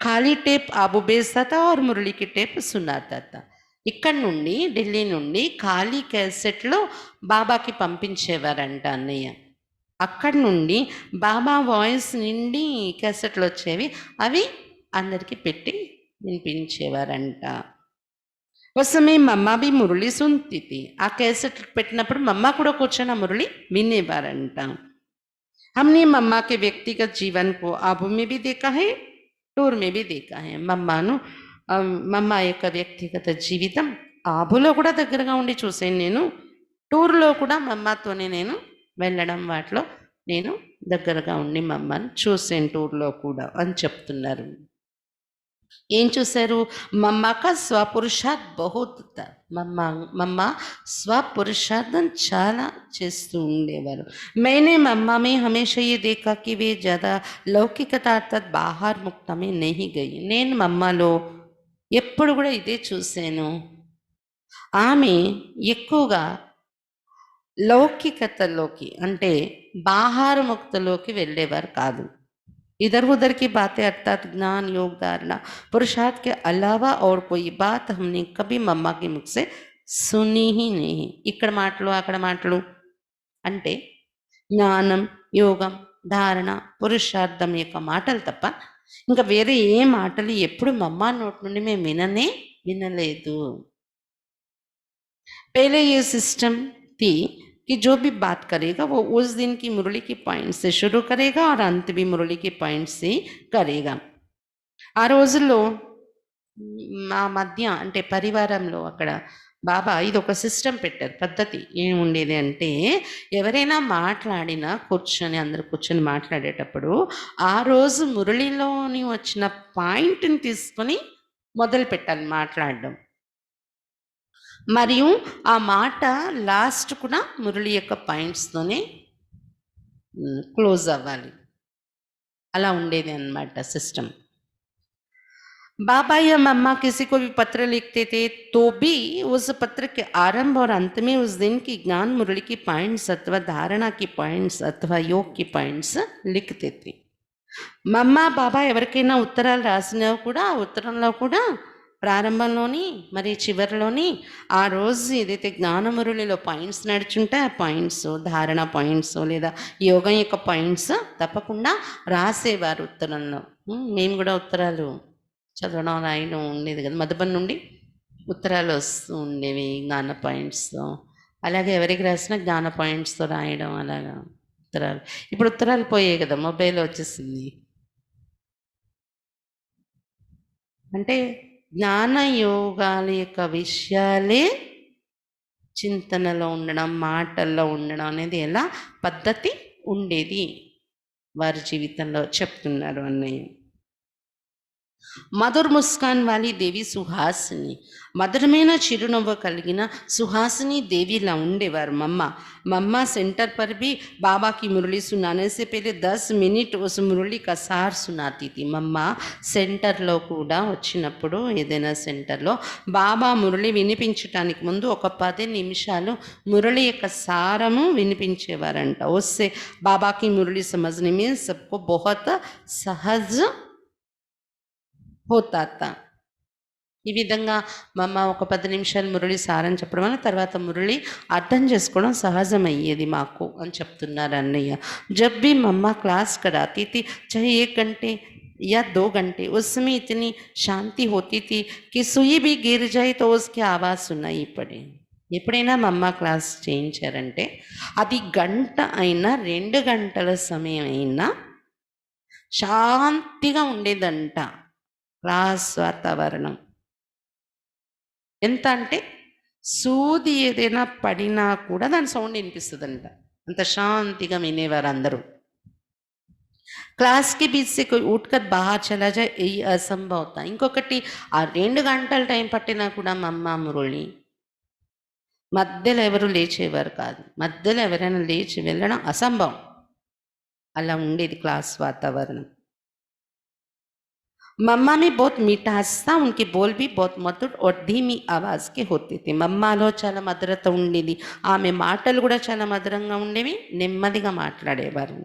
S1: ఖాళీ టేప్ ఆబు బేస్తాతా और మురళికి టేప్ సునాతా. ఇక్కడ నుండి ఢిల్లీ నుండి ఖాళీ క్యాసెట్లో బాబాకి పంపించేవారంట అన్నయ్య. అక్కడి నుండి బాబా వాయిస్ నిండి క్యాసెట్లు వచ్చేవి, అవి అందరికీ పెట్టి వినిపించేవారంట. వసమే మమ్మ బి మురళి సున్తితి, ఆ క్యాసెట్ పెట్టినప్పుడు మమ్మ కూడా కూర్చొని ఆ మురళి వినేవారంట. हमने मम्मा के व्यक्तिगत जीवन को आबू में भी देखा है, టూర్ में भी देखा है. మమ్మ యొక్క వ్యక్తిగత జీవితం ఆబులో కూడా దగ్గరగా ఉండి చూసాను నేను, టూర్లో కూడా మమ్మతోనే నేను వెళ్ళడం, వాటిలో నేను దగ్గరగా ఉండి మమ్మని చూసాను టూర్లో కూడా అని చెప్తున్నారు. ఏం చూశారు? మమ్మక స్వపురుషార్థ్ బహుత్ था. మమ్మ స్వపురుషార్థం చాలా చేస్తూ ఉండేవారు. मैंने मम्मा में हमेशा ये देखा कि वे ज़्यादा లౌకికత అర్థాత్ బాహార్ ముక్తమే नहीं गई. నేను మమ్మలో ఎప్పుడు కూడా ఇదే చూశాను, ఆమె ఎక్కువగా లౌకికతలోకి అంటే బాహారముక్తలోకి వెళ్ళేవారు కాదు. इधर उधर की बातें अर्थात ज्ञान योग धारणा पुरुषार्थ के अलावा और कोई बात हमने कभी मम्मा के मुख से सुनी ही नहीं. ఇక్కడ మాటలు అక్కడ మాటలు అంటే జ్ఞానం, యోగం, ధారణ, పురుషార్థం యొక్క మాటలు తప్ప ఇంకా వేరే ఏ మాటలు ఎప్పుడు మమ్మ నోటి నుండి మేము వినలేదు. पहले ये सिस्टम थी कि जो भी बात करेगा वो उस दिन की मुरली की पॉइंट से शुरू करेगा और अंत भी मुरली के पॉइंट से करेगा. ఆ రోజుల్లో మా మధ్య అంటే పరివారంలో అక్కడ బాబా ఇది ఒక సిస్టమ్ పెట్టారు, పద్ధతి ఏముండేది అంటే ఎవరైనా మాట్లాడినా కూర్చొని అందరు కూర్చొని మాట్లాడేటప్పుడు ఆ రోజు మురళిలోని వచ్చిన పాయింట్ని తీసుకొని మొదలు పెట్టాలి మాట్లాడడం, మరియు ఆ మాట లాస్ట్ కూడా మురళి యొక్క పాయింట్స్తోనే క్లోజ్ అవ్వాలి. అలా ఉండేది అన్నమాట సిస్టమ్. बाबा या मम्मा किसी को भी पत्र लिखते थे तो भी उस पत्र के आरंभ और अंत में उस दिन की ज्ञान मुरली की पॉइंट्स अथवा धारणा की पॉइंट्स अथवा योग की पॉइंट्स लिखते थे. మమ్మ బాబా ఎవరికైనా ఉత్తరాలు రాసినా కూడా ఆ ఉత్తరంలో కూడా ప్రారంభంలోని మరి చివరిలోని ఆ రోజు ఏదైతే జ్ఞానమురళిలో పాయింట్స్ నడుచుంటే ఆ పాయింట్స్, ధారణ పాయింట్స్ లేదా యోగం యొక్క పాయింట్స్ తప్పకుండా రాసేవారు ఉత్తరంలో. మేము కూడా ఉత్తరాలు చదవడం రాయడం ఉండేది కదా, మధుబన్ నుండి ఉత్తరాలు వస్తూ ఉండేవి జ్ఞాన పాయింట్స్తో. అలాగే ఎవరికి రాసినా జ్ఞాన పాయింట్స్తో రాయడం, అలాగా ఉత్తరాలు. ఇప్పుడు ఉత్తరాలు పోయాయి కదా, మొబైల్ వచ్చేసింది. అంటే జ్ఞాన యోగాల యొక్క విషయాలే చింతనలో ఉండడం, మాటల్లో ఉండడం అనేది ఎలా పద్ధతి ఉండేది వారి జీవితంలో చెప్తున్నారు అన్నయ్య. మధుర్ ముస్కాన్ వాली దేవి సుహాసిని, మధురమైన చిరునవ్వు కలిగిన సుహాసిని దేవిలా ఉండేవారు మమ్మ సెంటర్ पर भी बाबा की मुरली सुनाने से पहले 10 मिनट उस मुरली का सार सुनाती थी. మమ్మ సెంటర్లో కూడా వచ్చినప్పుడు ఏదైనా సెంటర్లో బాబా మురళి వినిపించటానికి ముందు ఒక 10 నిమిషాలు మురళి యొక్క సారము వినిపించేవారంట. उससे बाबा की मुरली समझने में सबको बहुत सहज హోతాత. ఈ విధంగా మమ్మ ఒక 10 నిమిషాలు మురళి సారం చెప్పడం వల్ల తర్వాత మురళి అర్థం చేసుకోవడం సహజమయ్యేది మాకు అని చెప్తున్నారు అన్నయ్య. जब भी मम्मा क्लास कराती थी चाहे 1 घंटे या 2 घंटे, उसमें इतनी शांति होती थी कि सुई भी गिर जाए तो उसकी आवाज़ सुनाई पड़े. ఎప్పుడైనా మమ్మ క్లాస్ చేయించారంటే అది గంట అయినా 2 గంటల సమయం అయినా శాంతిగా ఉండేదంట క్లాస్ వాతావరణం. ఎంత అంటే సూది ఏదైనా పడినా కూడా దాని సౌండ్ వినిపిస్తుందంట, అంత శాంతిగా వినేవారు అందరూ. క్లాస్ కి బీచ్ से कोई उठकर बाहर चला जाए ये असंभव था. ఇంకొకటి ఆ 2 గంటల టైం పట్టినా కూడా మమ్మ మురళి మధ్యలో ఎవరు లేచేవారు కాదు, మధ్యలో ఎవరైనా లేచి వెళ్ళడం అసంభవం. అలా ఉండేది క్లాస్ వాతావరణం. मम्मा में बहुत मिठास था, उनके बोल भी बहुत मधुर और धीमी आवाज़ के होते थे. మమ్మలో చాలా మధురత ఉండేది, ఆమె మాటలు కూడా చాలా మధురంగా ఉండేవి, నెమ్మదిగా మాట్లాడేవారు.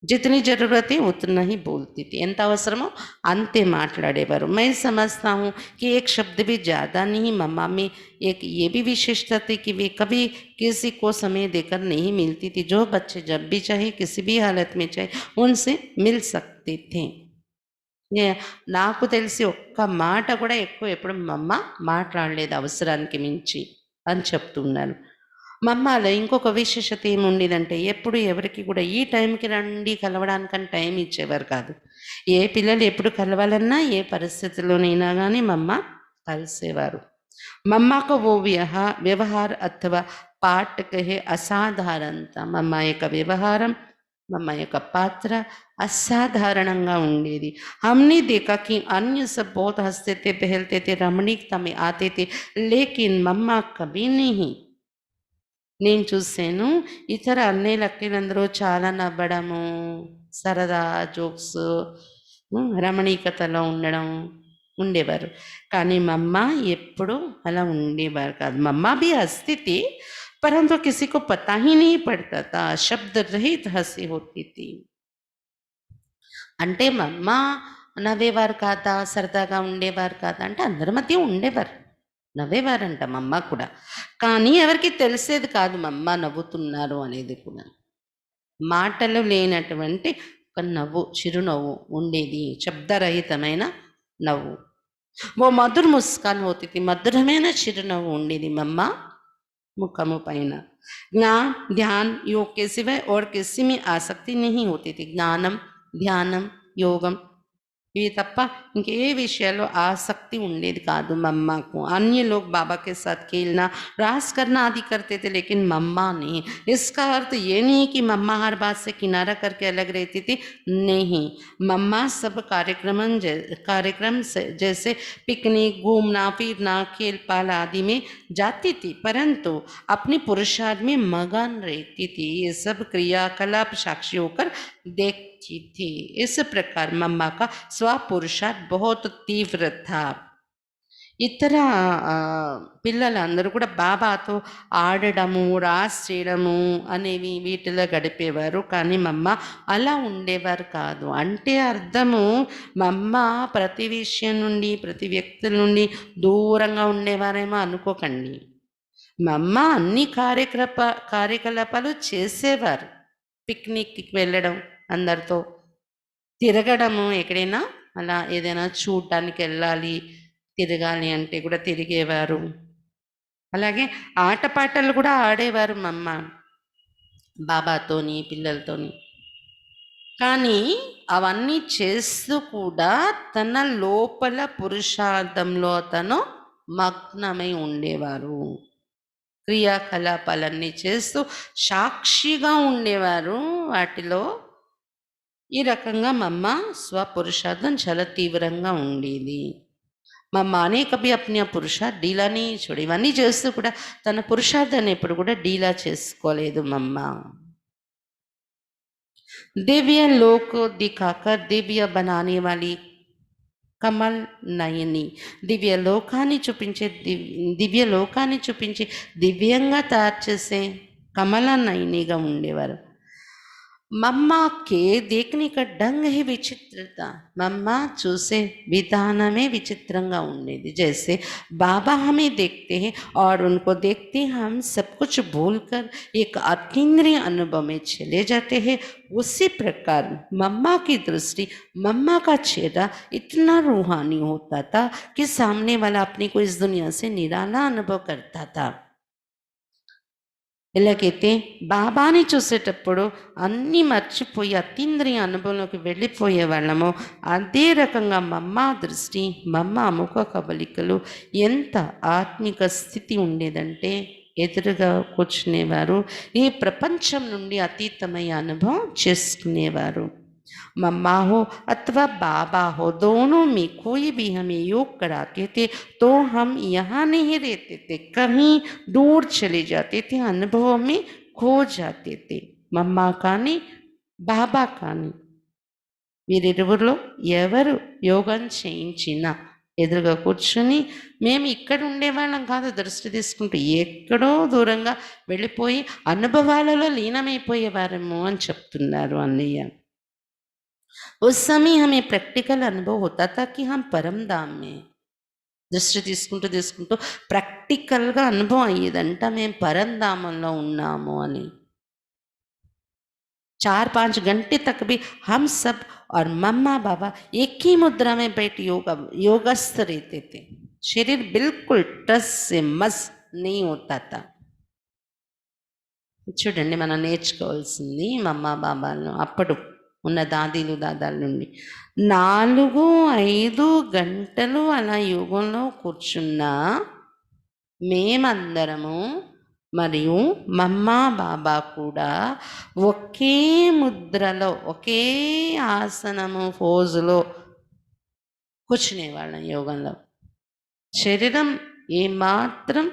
S1: जितनी ज़रूरत है उतना ही बोलती थी, ఎంత అవసరమో అంతే మాట్లాడేవారు। मैं समझता हूँ कि एक शब्द भी ज़्यादा नहीं, मम्मा में एक ये भी विशेषता थी कि वे कभी किसी को समय देकर नहीं मिलती थी। जो बच्चे जब भी चाहे किसी भी हालत में चाहे उनसे मिल सकते थे। నాకు తెలిసి ఒక్క మాట కూడా ఎక్కువ ఎప్పుడు మా అమ్మ మాట్లాడలేదు అవసరానికి మించి అని చెప్తున్నారు। మా అమ్మలో ఇంకొక విశేషత ఏముండేదంటే ఎప్పుడు ఎవరికి కూడా ఈ టైంకి రండి కలవడానికని టైం ఇచ్చేవారు కాదు। ఏ పిల్లలు ఎప్పుడు కలవాలన్నా ఏ పరిస్థితిలోనైనా కానీ మా అమ్మ కలిసేవారు। మా అమ్మకు ఓ వ్యవహార అథवा पाठ कहे అసాధారణత, మా అమ్మ యొక్క వ్యవహారం మా అమ్మ యొక్క పాత్ర అసాధారణంగా ఉండేది। हमने देखा कि अन्य सब बहुत हंसते थे, टहलते थे, रमणीकता में आते थे, लेकिन मम्मा कभी नहीं। నేను చూసాను ఇతర అన్నయ్యలు అక్కలందరూ చాలా నవ్వడము, సరదా జోక్స్, రమణీకతలో ఉండేవారు। కానీ మా అమ్మ ఎప్పుడు అలా ఉండేవారు కాదు। మా అమ్మ भी हंसती थी परंतु किसी को पता ही नहीं पड़ता था, शब्द रहित हंसी होती थी। అంటే మా అమ్మ నవ్వేవారు కాదా, సరదాగా ఉండేవారు కాదా అంటే అందరి మధ్య ఉండేవారు, నవ్వేవారంట మా అమ్మ కూడా। కానీ ఎవరికి తెలిసేది కాదు మా అమ్మ నవ్వుతున్నారు అనేది కూడా। మాటలు లేనటువంటి ఒక నవ్వు, చిరునవ్వు ఉండేది, శబ్దరహితమైన నవ్వు। ఓ మధుర ముస్కాన్ హోती थी, మధురమైన చిరునవ్వు ఉండేది మా అమ్మ ముఖము పైన। ज्ञान ध्यान योग के सिवाय और किसी में आसक्ति नहीं होती थी। జ్ఞానం ధ్యానం యోగం ఇవి తప్ప ఇంకే విషయాల్లో ఆసక్తి ఉండేది కాదు మా అమ్మకు। अन्य लोग बाबा के साथ खेलना रास करना आदि करते थे लेकिन मम्मा नहीं। इसका अर्थ ये नहीं कि मम्मा हर बात से किनारा करके अलग रहती थी, नहीं। मम्मा सब कार्यक्रम जैसे पिकनिक, घूमना फिरना, खेल पाल आदि में जाती थी परंतु अपनी पुरुषार्थ में मगन रहती थी। ये सब क्रियाकलाप साक्षी होकर देखती थी। इस प्रकार मम्मा का स्वपुरुषार्थ बहुत तीव्र था। ఇతర పిల్లలందరూ కూడా బాబాతో ఆడడము, రాస్ చేయడము అనేవి వీటిలో గడిపేవారు। కానీ మా అమ్మ అలా ఉండేవారు కాదు। అంటే అర్థము మా అమ్మ ప్రతి విషయం నుండి ప్రతి వ్యక్తుల నుండి దూరంగా ఉండేవారేమో అనుకోకండి। మా అమ్మ అన్ని కార్యకలాపాలు చేసేవారు। పిక్నిక్కి వెళ్ళడం, అందరితో తిరగడము, ఎక్కడైనా అలా ఏదైనా చూడటానికి వెళ్ళాలి, తిరగాలి అంటే కూడా తిరిగేవారు। అలాగే ఆటపాటలు కూడా ఆడేవారు మా అమ్మ బాబాతోని, పిల్లలతోని। కానీ అవన్నీ చేస్తూ కూడా తన లోపల పురుషార్థంలో తను మగ్నమై ఉండేవారు। క్రియాకలాపాలన్నీ చేస్తూ సాక్షిగా ఉండేవారు వాటిలో। ఈ రకంగా మా అమ్మ స్వపురుషార్థం చాలా తీవ్రంగా ఉండేది। మా అమ్మనే కभी अपने పురుషార్థ ढीला नहीं छोड़ी। ఇవన్నీ చేస్తూ కూడా తన పురుషార్థాన్ని ఎప్పుడు కూడా ढीला చేసుకోలేదు మా అమ్మ। दिव्य लोक दिखाकर दिव्य बनाने वाली కమల్ నయని, దివ్య లోకాన్ని చూపించి దివ్యంగా తయారు చేసే కమల నయనిగా ఉండేవారు। मम्मा के देखने का ढंग ही विचित्र था। मम्मा చూసే విధానమే విచిత్రంగా ఉండేది। जैसे बाबा हमें देखते हैं और उनको देखते हम सब कुछ भूलकर एक अतीन्द्रिय अनुभव में चले जाते हैं, उसी प्रकार मम्मा की दृष्टि, मम्मा का चेहरा इतना रूहानी होता था कि सामने वाला अपने को इस दुनिया से निराला अनुभव करता था। ఎలాగైతే బాబాని చూసేటప్పుడు అన్నీ మర్చిపోయి అతీంద్రియ అనుభవంలోకి వెళ్ళిపోయే వాళ్ళమో అదే రకంగా మమ్మ దృష్టి, మమ్మ ముఖ కవలికలు ఎంత ఆత్మిక స్థితి ఉండేదంటే ఎదురుగా కూర్చునేవారు, ఈ ప్రపంచం నుండి అతీతమయ్యే అనుభవం చేసుకునేవారు। मम्मा हो अथवा बाबा हो, दोनों में कोई भी हमें योग कराते थे तो हम यहाँ नहीं रहते थे, कहीं दूर चले जाते थे, अनुभवों में खो जाते थे। मम्मा కానీ బాబా కానీ వీరిరువురిలో ఎవరు యోగం చేయించినా ఎదురుగా కూర్చుని మేము ఇక్కడ ఉండేవాళ్ళం కాదు, దృష్టి తీసుకుంటూ ఎక్కడో దూరంగా వెళ్ళిపోయి అనుభవాలలో లీనమైపోయేవారేమో అని చెప్తున్నారు అన్నయ్య। उस समय हमें प्रैक्टिकल अनुभव होता था कि हम परम धाम में దృష్టి తీసుకుంటూ తీసుకుంటూ ప్రాక్టికల్గా అనుభవం అయ్యేదంట మేము పరంధామంలో ఉన్నాము అని 4-5 घंटे तक भी हम सब और मम्मा बाबा एक ही मुद्रा में बैठ योगस्थ रहते थे शरीर बिल्कुल टस से मस नहीं होता था చూడండి మనం నేర్చుకోవాల్సింది మమ్మా బాబాను అప్పుడు ఉన్న దాదీలు దాదాల నుండి 4-5 గంటలు అలా యోగంలో కూర్చున్నా మేమందరము మరియు మమ్మా బాబా కూడా ఒకే ముద్రలో ఒకే ఆసనము ఫోజులో కూర్చునేవాళ్ళం యోగంలో శరీరం ఏమాత్రం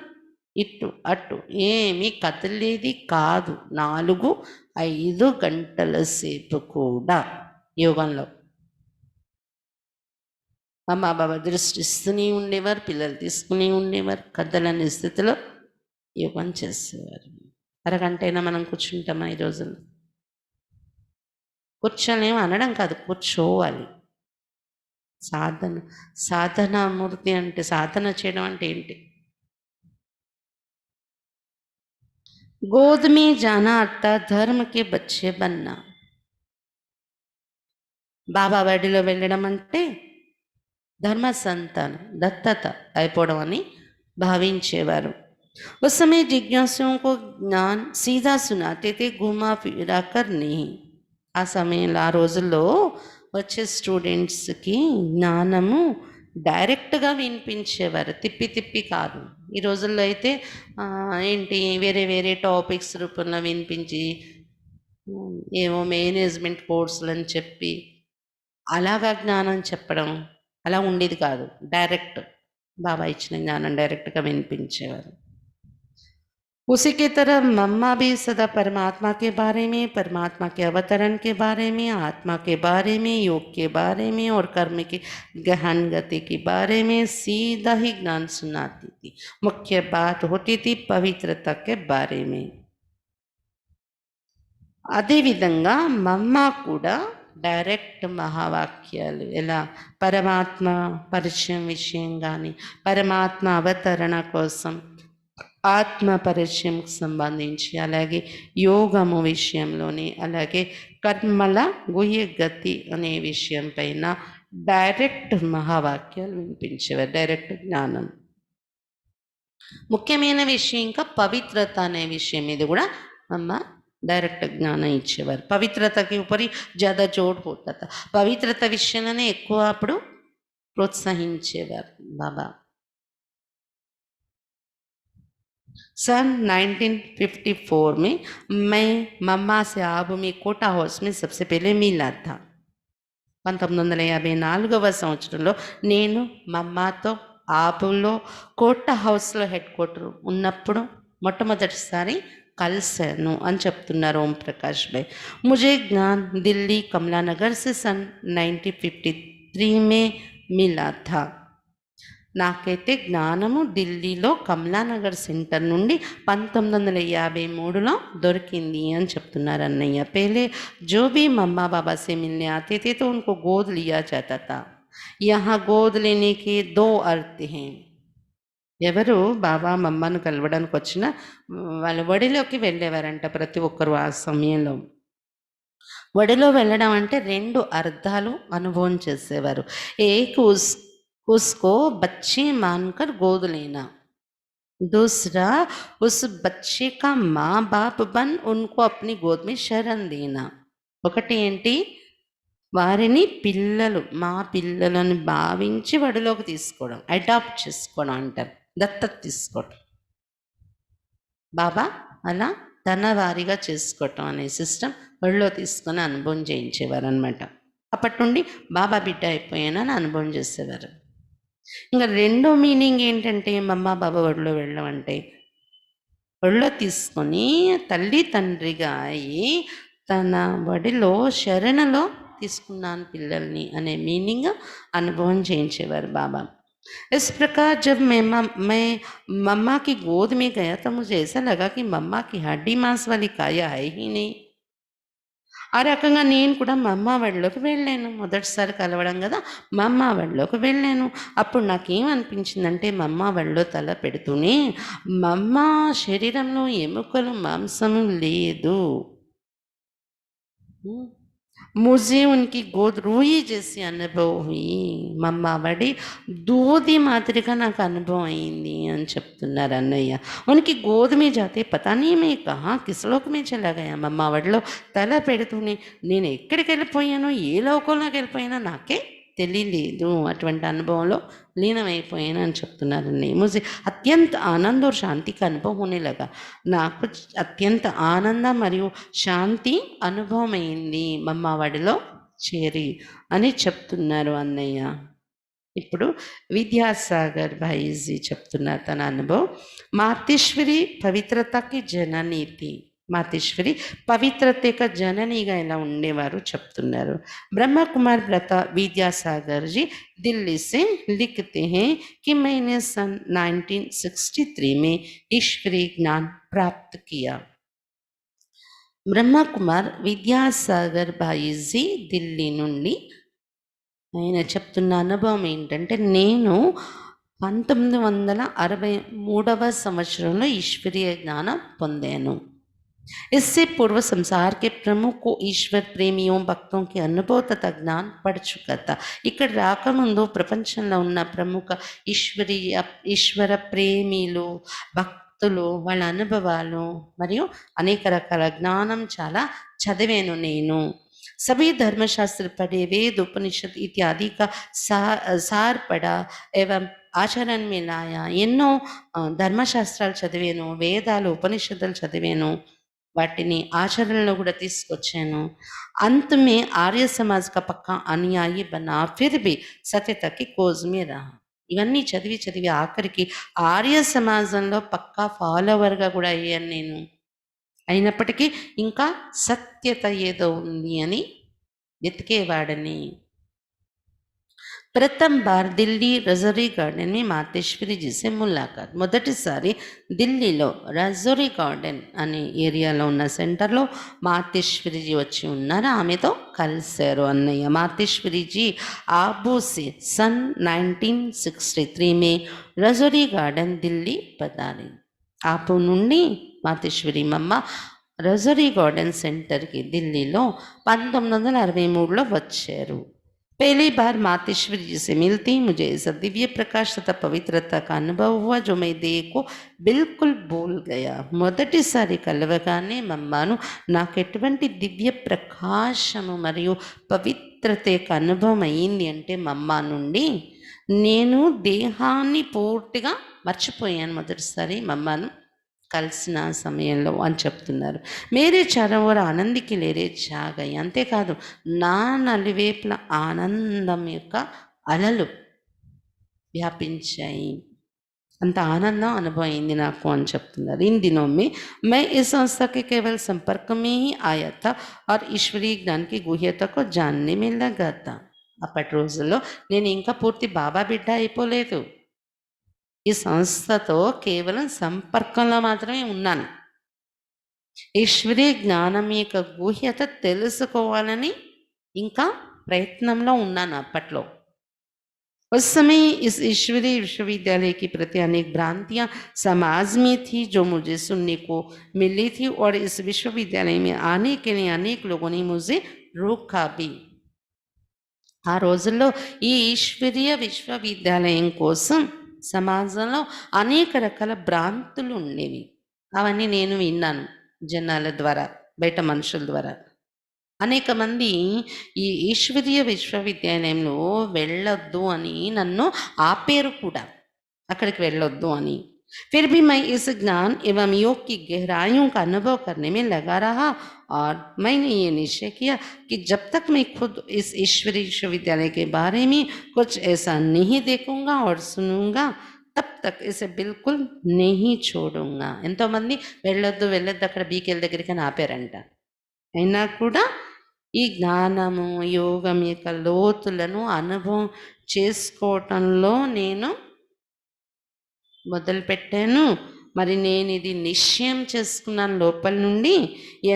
S1: ఇటు అటు ఏమీ కదిలేది కాదు 4-5 గంటల సేపు కూడా యోగంలో అమ్మ బాబా దృష్టిస్తూనే ఉండేవారు పిల్లలు తీసుకుని ఉండేవారు కదలని స్థితిలో యోగం చేసేవారు అరగంట అయినా మనం కూర్చుంటామా ఈ రోజుల్లో కూర్చోలేము అనడం కాదు కూర్చోవాలి సాధనామూర్తి అంటే సాధన చేయడం అంటే ఏంటి गोद में जाना अर्थात धर्म के बच्चे बनना బాబా బడిలో వెళ్ళడం అంటే ధర్మ సంతానం దత్తత అయిపోవడం అని భావించేవారు उस समय जिज्ञासुओं को ज्ञान सीधा सुनाते थे घुमा फिरा कर नहीं ఆ సమయంలో ఆ రోజుల్లో వచ్చే స్టూడెంట్స్కి జ్ఞానము డైరెక్ట్గా వినిపించేవారు తిప్పి తిప్పి కాదు ఈ రోజుల్లో అయితే ఏంటి వేరే వేరే టాపిక్స్ రూపంలో వినిపించి ఏమో మేనేజ్మెంట్ కోర్సులు అని చెప్పి అలాగా జ్ఞానం చెప్పడం అలా ఉండేది కాదు డైరెక్ట్ బాబా ఇచ్చిన జ్ఞానం డైరెక్ట్గా వినిపించేవారు उसी की तरह मम्मा भी सदा परमात्मा के बारे में परमात्मा के अवतरण के बारे में आत्मा के बारे में योग के बारे में और कर्म की गहन गति के बारे में सीधा ही ज्ञान सुनाती थी मुख्य बात होती थी पवित्रता के बारे में అదే విధంగా మమ్మ కూడా డైరెక్ట్ మహావాక్యాలు ఎలా పరమాత్మ పరిచయం విషయం కానీ పరమాత్మ అవతరణ కోసం ఆత్మ పరిచయంకి సంబంధించి అలాగే యోగము విషయంలోని అలాగే కర్మల గుహ్య గతి అనే విషయం పైన డైరెక్ట్ మహావాక్యాలు వినిపించేవారు డైరెక్ట్ జ్ఞానం ముఖ్యమైన విషయం ఇంకా పవిత్రత అనే విషయం మీద కూడా అమ్మ డైరెక్ట్ జ్ఞానం ఇచ్చేవారు పవిత్రతకి ఉపరి జ్యాదా జోడ్ పోతా పవిత్రత విషయంలోనే ఎక్కువ అప్పుడు ప్రోత్సహించేవారు బాబా सन 1954 में मैं मम्मा से आबू में कोटा हाउस में सबसे पहले मिला था 1954వ సంవత్సరంలో నేను మమ్మాతో ఆబులో కోటా హౌస్లో హెడ్ క్వార్టర్ ఉన్నప్పుడు మొట్టమొదటిసారి కలిశాను అని చెప్తున్నారు ఓం ప్రకాష్ భాయ్ मुझे ज्ञान दिल्ली कमला नगर से सन 1953 में मिला था నాకైతే జ్ఞానము ఢిల్లీలో కమలానగర్ సెంటర్ నుండి 1953లో దొరికింది అని చెప్తున్నారు అన్నయ్య पहले जो भी मम्मा बाबा से मिलने आते थे तो उनको गोद लिया जाता था यहाँ गोद लेने के 2 अर्थ हैं ఎవరు బాబా మమ్మను కలవడానికి వచ్చినా వాళ్ళ వడిలోకి వెళ్ళేవారంట ప్రతి ఒక్కరు ఆ సమయంలో వడిలో వెళ్ళడం అంటే 2 అర్థాలు అనుభవం చేసేవారు ఏక్ उसको बच्चे मानकर गोद लेना दूसरा उस बच्चे का माँ बाप बन उनको अपनी गोद में शरण देना ఒకటి ఏంటి వారిని పిల్లలు మా పిల్లలను భావించి వడిలోకి తీసుకోవడం అడాప్ట్ చేసుకోవడం అంటారు దత్తత తీసుకోవడం బాబా అలా తన వారిగా చేసుకోవటం అనే సిస్టమ్ వడిలో తీసుకొని అనుభవం చేయించేవారు అనమాట అప్పటి నుండి బాబా బిడ్డ అయిపోయానని అనుభవం చేసేవారు ఇంకా రెండో మీనింగ్ ఏంటంటే మమ్మ బాబా ఒడిలో వెళ్ళడం అంటే ఒడిలో తీసుకొని తల్లి తండ్రిగా అయ్యి తన వడిలో శరణలో తీసుకున్నాను పిల్లల్ని అనే మీనింగ్ అనుభవం చేయించేవారు బాబా इस प्रकार जब मैं मम्मा की गोद में गया तो मुझे ऐसा लगा कि मम्मा की हड्डी मांस वाली काया है ही नहीं ఆ రకంగా నేను కూడా మా అమ్మ వాళ్ళలోకి వెళ్ళాను. మొదటిసారి కలవడం గదా! మా అమ్మ వాళ్ళలోకి వెళ్ళాను. అప్పుడు నాకేమనిపించిందంటే మా అమ్మ వాళ్ళలో తల పెడుతూనే, మా అమ్మ శరీరంలో ఎముకలు, మాంసము లేదు. हुँ। मुझे उनकी गोद रोई जैसी अनुभव हुई. మమ్మ బడి दूधी మాదిరిగా నాకు అనుభవం అయింది అని చెప్తున్నారు అన్నయ్య. उनकी गोद में जाते पता नहीं मैं कहाँ किस लोक में चला गया. మమ్మ ఒడిలో తల పెడుతూనే నేను ఎక్కడికెళ్ళిపోయానో, ఏ లోకంలోకెళ్ళిపోయానో నాకే తెలియలేదు. అటువంటి అనుభవంలో లీనమైపోయాను అని చెప్తున్నారు అన్నయ్య. मुझे अत्यंत आनंद और शांति का अनुभव होने लगा. నాకు అత్యంత ఆనందం మరియు శాంతి అనుభవమైంది మమ్మ ఒడిలో చేరి అని చెప్తున్నారు అన్నయ్య. ఇప్పుడు విద్యాసాగర్ భాయిజీ చెప్తున్నారు తన అనుభవం. మాతేశ్వరి పవిత్రతకి జనని थी. మాతేశ్వరి పవిత్రత యొక్క జననిగా ఇలా ఉండేవారు చెప్తున్నారు. ब्रह्मा कुमार प्रता विद्यासागर जी दिल्ली से लिखते हैं कि मैंने सन 1963 में ईश्वरीय ज्ञान प्राप्त किया. బ్రహ్మ కుమార్ విద్యాసాగర్ భాయిజీ ఢిల్లీ నుండి ఆయన చెప్తున్న అనుభవం ఏంటంటే, నేను 1963వ సంవత్సరంలో ఈశ్వరీయ జ్ఞానం పొందాను. इससे पूर्व संसार के प्रमुख को ईश्वर प्रेमियों भक्तों के अनुभव तथा ज्ञान पड़ चुका था. ఇక్కడ రాకముందు ప్రపంచంలో ఉన్న ప్రముఖ ఈశ్వర ప్రేమిలు, భక్తులు, వాళ్ళ అనుభవాలు మరియు అనేక రకాల జ్ఞానం చాలా చదివాను నేను. सभी धर्मशास्त्र पढ़े, वेद उपनिषद इत्यादि का सार पढ़ा एवं ఆచరణ में लाया. ఎన్నో ధర్మశాస్త్రాలు చదివాను, వేదాలు ఉపనిషత్తులు చదివాను, వాటిని ఆచరణలో కూడా తీసుకొచ్చాను. अंत में आर्य समाज का पक्का अनुयायी बना, फिर भी सत्यता की खोज में रहा. ఇవన్నీ చదివి చదివి ఆఖరికి ఆర్య సమాజంలో పక్కా ఫాలోవర్గా కూడా అయ్యాను నేను. అయినప్పటికీ ఇంకా సత్యత ఏదో ఉంది అని వెతికేవాడని. प्रथम बार दिल्ली रजौरी गार्डन में మాతేశ్వరి जी से मुलाकात. మొదటిసారి ఢిల్లీలో రజౌరీ గార్డెన్ అనే ఏరియాలో ఉన్న సెంటర్లో మాతేశ్వరి जी వచ్చి ఉన్నారు. ఆమెతో కలిశారు అన్నయ్య. మాతేశ్వరి जी आबू से सन 1963 में रजौरी गार्डन दिल्ली पधारी. ఆబూ నుండి మాతేశ్వరి మమ్మ రజౌరీ గార్డెన్ సెంటర్కి ఢిల్లీలో 1963లో వచ్చారు. पहली बार मातेश्वरी जी से मिलती मुझे ऐसा दिव्य प्रकाश तथा पवित्रता का अनुभव हुआ जो मैं देह को बिल्कुल भूल गया. మొదటిసారి కలవగానే మమ్మను నాకు ఎటువంటి దివ్య ప్రకాశము మరియు పవిత్రత యొక్క అనుభవం అయింది అంటే, మమ్మ నుండి నేను దేహాన్ని పూర్తిగా మర్చిపోయాను మొదటిసారి మమ్మను కలిసిన సమయంలో అని చెప్తున్నారు. మేరే చారోవర ఆనందికి లేరే చాగాయి. అంతేకాదు నా నలువైపుల ఆనందం యొక్క అలలు వ్యాపించాయి. అంత ఆనందం అనుభవమైంది నాకు అని చెప్తున్నారు. इन दिनों में मैं इस संस्था के केवल संपर्क में ही आया था और ईश्वरीय ज्ञान की गुह्यता को जानने में लगा था. అప్పటి రోజుల్లో నేను ఇంకా పూర్తి బాబా బిడ్డ అయిపోలేదు. ఈ సంస్థతో కేవలం సంపర్కంలో మాత్రమే ఉన్నాను. ఈశ్వరీయ జ్ఞానం యొక్క గుహ్యత తెలుసుకోవాలని ఇంకా ప్రయత్నంలో ఉన్నాను అప్పట్లో. उस समय इस ईश्वरीय विश्वविद्यालय के प्रति अनेक भ्रांतियां समाज में थी जो मुझे सुनने को मिली थी और इस विश्वविद्यालय में आने के लिए अनेक लोगों ने मुझे रोका भी. ఆ రోజుల్లో ఈ ఈశ్వరీయ విశ్వవిద్యాలయం కోసం సమాజంలో అనేక రకాల భ్రాంతులు ఉండేవి. అవన్నీ నేను విన్నాను జనాల ద్వారా, బయట మనుషుల ద్వారా. అనేక మంది ఈ ఈశ్వరీయ విశ్వవిద్యాలయంలో వెళ్ళొద్దు అని నన్ను ఆపేరు కూడా, అక్కడికి వెళ్ళొద్దు అని. फिर भी मैं इस ज्ञान एवं योग की गहराइयों का अनुभव करने में लगा रहा और मैंने ये निश्चय किया कि जब तक मैं खुद इस ईश्वरीय विश्वविद्यालय के बारे में कुछ ऐसा नहीं देखूंगा और सुनूंगा तब तक इसे बिल्कुल नहीं छोड़ूंगा. ఎంతోమంది వెళ్ళొద్దు వెళ్ళొద్దు అక్కడ బీకేల దగ్గరికి అని ఆపారంట. అయినా కూడా ఈ జ్ఞానము యోగం యొక్క లోతులను అనుభవం చేసుకోవటంలో నేను మొదలుపెట్టాను. మరి నేను ఇది నిశ్చయం చేసుకున్నాను లోపల నుండి,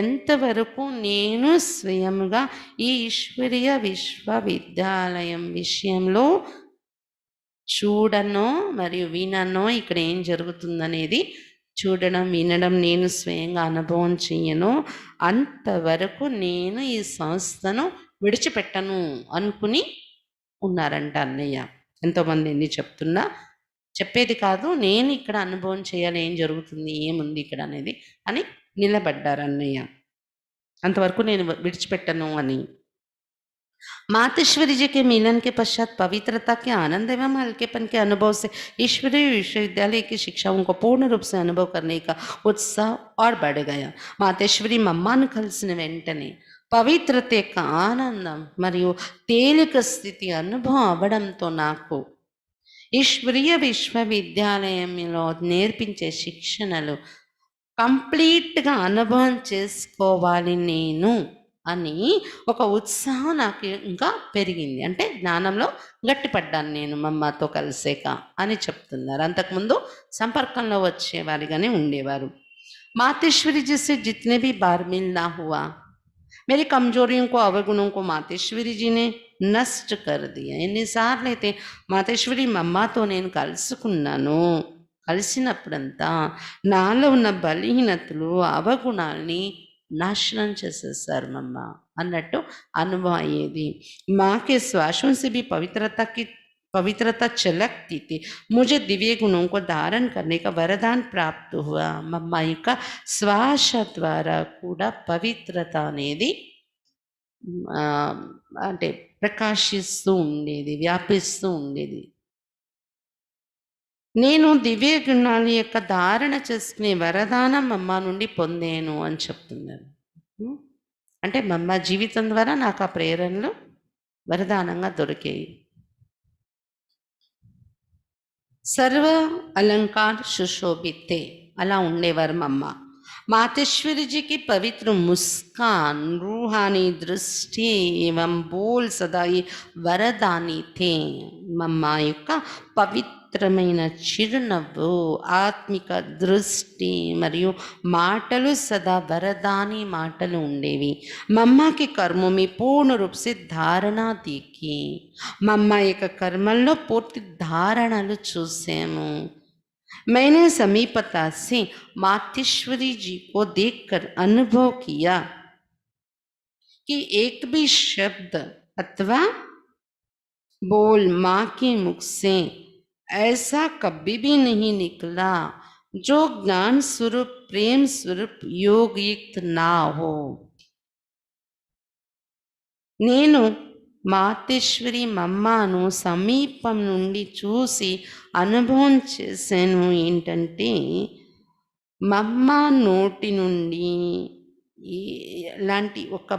S1: ఎంతవరకు నేను స్వయముగా ఈ ఈశ్వరీయ విశ్వవిద్యాలయం విషయంలో చూడనో మరియు విననో, ఇక్కడ ఏం జరుగుతుందనేది చూడడం వినడం నేను స్వయంగా అనుభవం చెయ్యను, అంతవరకు నేను ఈ సంస్థను విడిచిపెట్టను అనుకుని ఉన్నారంట అన్నయ్య. ఎంతోమంది ఎన్ని చెప్తున్నా చెప్పేది కాదు, నేను ఇక్కడ అనుభవం చేయాలి, ఏం జరుగుతుంది, ఏముంది ఇక్కడ అనేది అని నిలబడ్డారు అన్నయ్య. అంతవరకు నేను విడిచిపెట్టను అని. मातेश्वरी जी के मिलन के पश्चात पवित्रता के आनंद एवं हल्केपन के अनुभव से ईश्वरीय विश्वविद्यालय की शिक्षाओं को पूर्ण रूप से अनुभव करने का उत्साह और बढ़ गया. मातेश्वरी మమ్మాను కలిసిన వెంటనే పవిత్రత యొక్క ఆనందం మరియు తేలిక స్థితి అనుభవం అవ్వడంతో నాకు ఈశ్వరీయ విశ్వవిద్యాలయంలో నేర్పించే శిక్షణలు కంప్లీట్గా అనుభవం చేసుకోవాలి నేను అని ఒక ఉత్సాహం నాకు ఇంకా పెరిగింది. అంటే జ్ఞానంలో గట్టిపడ్డాను నేను మమ్మతో కలిసాక అని చెప్తున్నారు. అంతకుముందు సంపర్కంలో వచ్చేవారిగానే ఉండేవారు. मातेश्वरी जी से जितने भी बार मिलना हुआ, मेरी कमजोरियों को अवगुणों को मातेश्वरी जी ने నష్ట कर दिया. ఎన్నిసార్లు అయితే మాతేశ్వరి మమ్మతో నేను కలిసినప్పుడంతా నాలో ఉన్న బలహీనతలు అవగుణాల్ని नाशనం చేసేసారు మమ్మ అన్నట్టు అనుభవం అయ్యేది. మాకే श्वासों से भी पवित्रता छलकती थी. मुझे दिव्य गुणों को धारण करने का वरदान प्राप्त हुआ. మమ్మ యొక్క శ్వాస ద్వారా కూడా పవిత్రత అనేది అంటే ప్రకాశిస్తూ ఉండేది, వ్యాపిస్తూ ఉండేది. నేను దివ్య గుణాల యొక్క ధారణ చేసుకునే వరదానం మమ్మ నుండి పొందాను అని చెప్తున్నారు. అంటే మమ్మ జీవితం ద్వారా నాకు ఆ ప్రేరణలు వరదానంగా దొరికాయి. సర్వ అలంకార సుశోభితే అలా ఉండేవారు మమ్మ. मातेश्वरी जी की पवित्र मुस्कान, रूहानी दृष्टि एवं बोल सदा ही वरदानी थे. मम्मा యొక్క పవిత్రమైన చిరునవ్వు, ఆత్మిక దృష్టి మరియు మాటలు సదా వరదాని మాటలు ఉండేవి. మమ్మా के कर्मों में पूर्ण रूप से धारणा दिखी. మమ్మా యొక్క కర్మల్లో పూర్తి ధారణలు చూసాము. मैंने समीपता से मातेश्वरी जी को देखकर अनुभव किया कि एक भी शब्द अथवा बोल माँ के मुख से ऐसा कभी भी नहीं निकला जो ज्ञान स्वरूप, प्रेम स्वरूप, योग युक्त ना हो. నేను మాతేశ్వరి మమ్మను సమీపం నుండి చూసి అనుభవం చేశాను. ఏంటంటే మమ్మ నోటి నుండి ఇలాంటి ఒక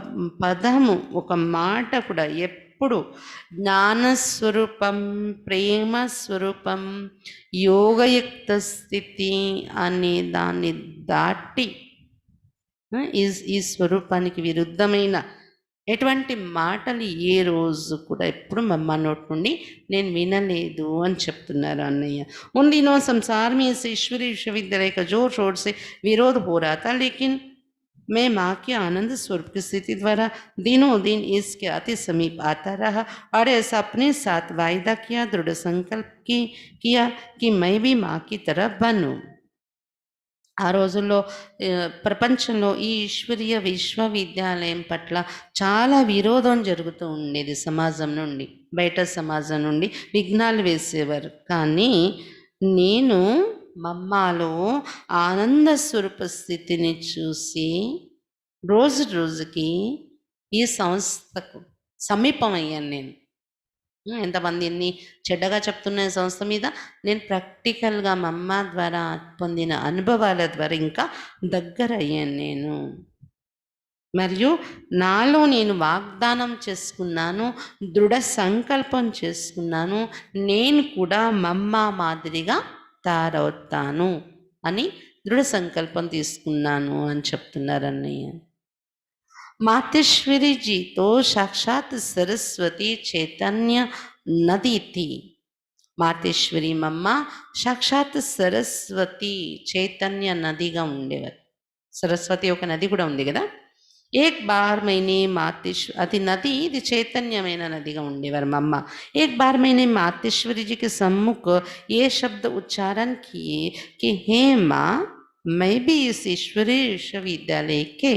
S1: పదము, ఒక మాట కూడా ఎప్పుడు జ్ఞానస్వరూపం, ప్రేమ స్వరూపం, యోగయుక్త స్థితి అనే దాన్ని దాటి ఈ స్వరూపానికి విరుద్ధమైన ఎటువంటి మాటలు ఏ రోజు కూడా ఎప్పుడు మమ్మ నోటి నుండి నేను వినలేదు అని చెప్తున్నారు అన్నయ్య. उन दिनों संसार में इस ईश्वरीय विश्वविद्यालय का जोर शोर से विरोध हो रहा था, लेकिन मैं माँ के आनंद स्वरूप की स्थिति द्वारा दिनों दिन इसके अति समीप आता रहा और ऐसा अपने साथ वायदा किया, दृढ़ संकल्प किया कि मैं भी माँ की तरह बनूं. ఆ రోజుల్లో ప్రపంచంలో ఈ ఈశ్వరీయ విశ్వవిద్యాలయం పట్ల చాలా విరోధం జరుగుతూ ఉండేది. సమాజం నుండి, బయట సమాజం నుండి విఘ్నాలు వేసేవారు. కానీ నేను మమ్మలో ఆనంద స్వరూప స్థితిని చూసి రోజు రోజుకి ఈ సంస్థకు సమీపమయ్యాను. నేను ఎంతమంది ఎన్ని చెడ్డగా చెప్తున్న సంస్థ మీద నేను ప్రాక్టికల్గా మమ్మ ద్వారా పొందిన అనుభవాల ద్వారా ఇంకా దగ్గర అయ్యాను నేను. మరియు నాలో నేను వాగ్దానం చేసుకున్నాను, దృఢ సంకల్పం చేసుకున్నాను, నేను కూడా మమ్మ మాదిరిగా తయారవుతాను అని దృఢ సంకల్పం తీసుకున్నాను అని చెప్తున్నారు అన్నయ్య. मातेश्वरी जी तो साक्षात सरस्वती चैतन्य नदी थी. మాతేశ్వరి మమ్మ సాక్షాత్ సరస్వతి చైతన్య నదిగా ఉండేవారు. సరస్వతి ఒక నది కూడా ఉంది కదా. एक बार मैंने అది నది, ఇది చైతన్యమైన నదిగా ఉండేవారు మా అమ్మ. एक बार मैंने मातेश्वरी जी के सम्मुख ये शब्द उच्चारण किए कि हे माँ, मैं भी इस ईश्वरीय विश्वविद्यालय के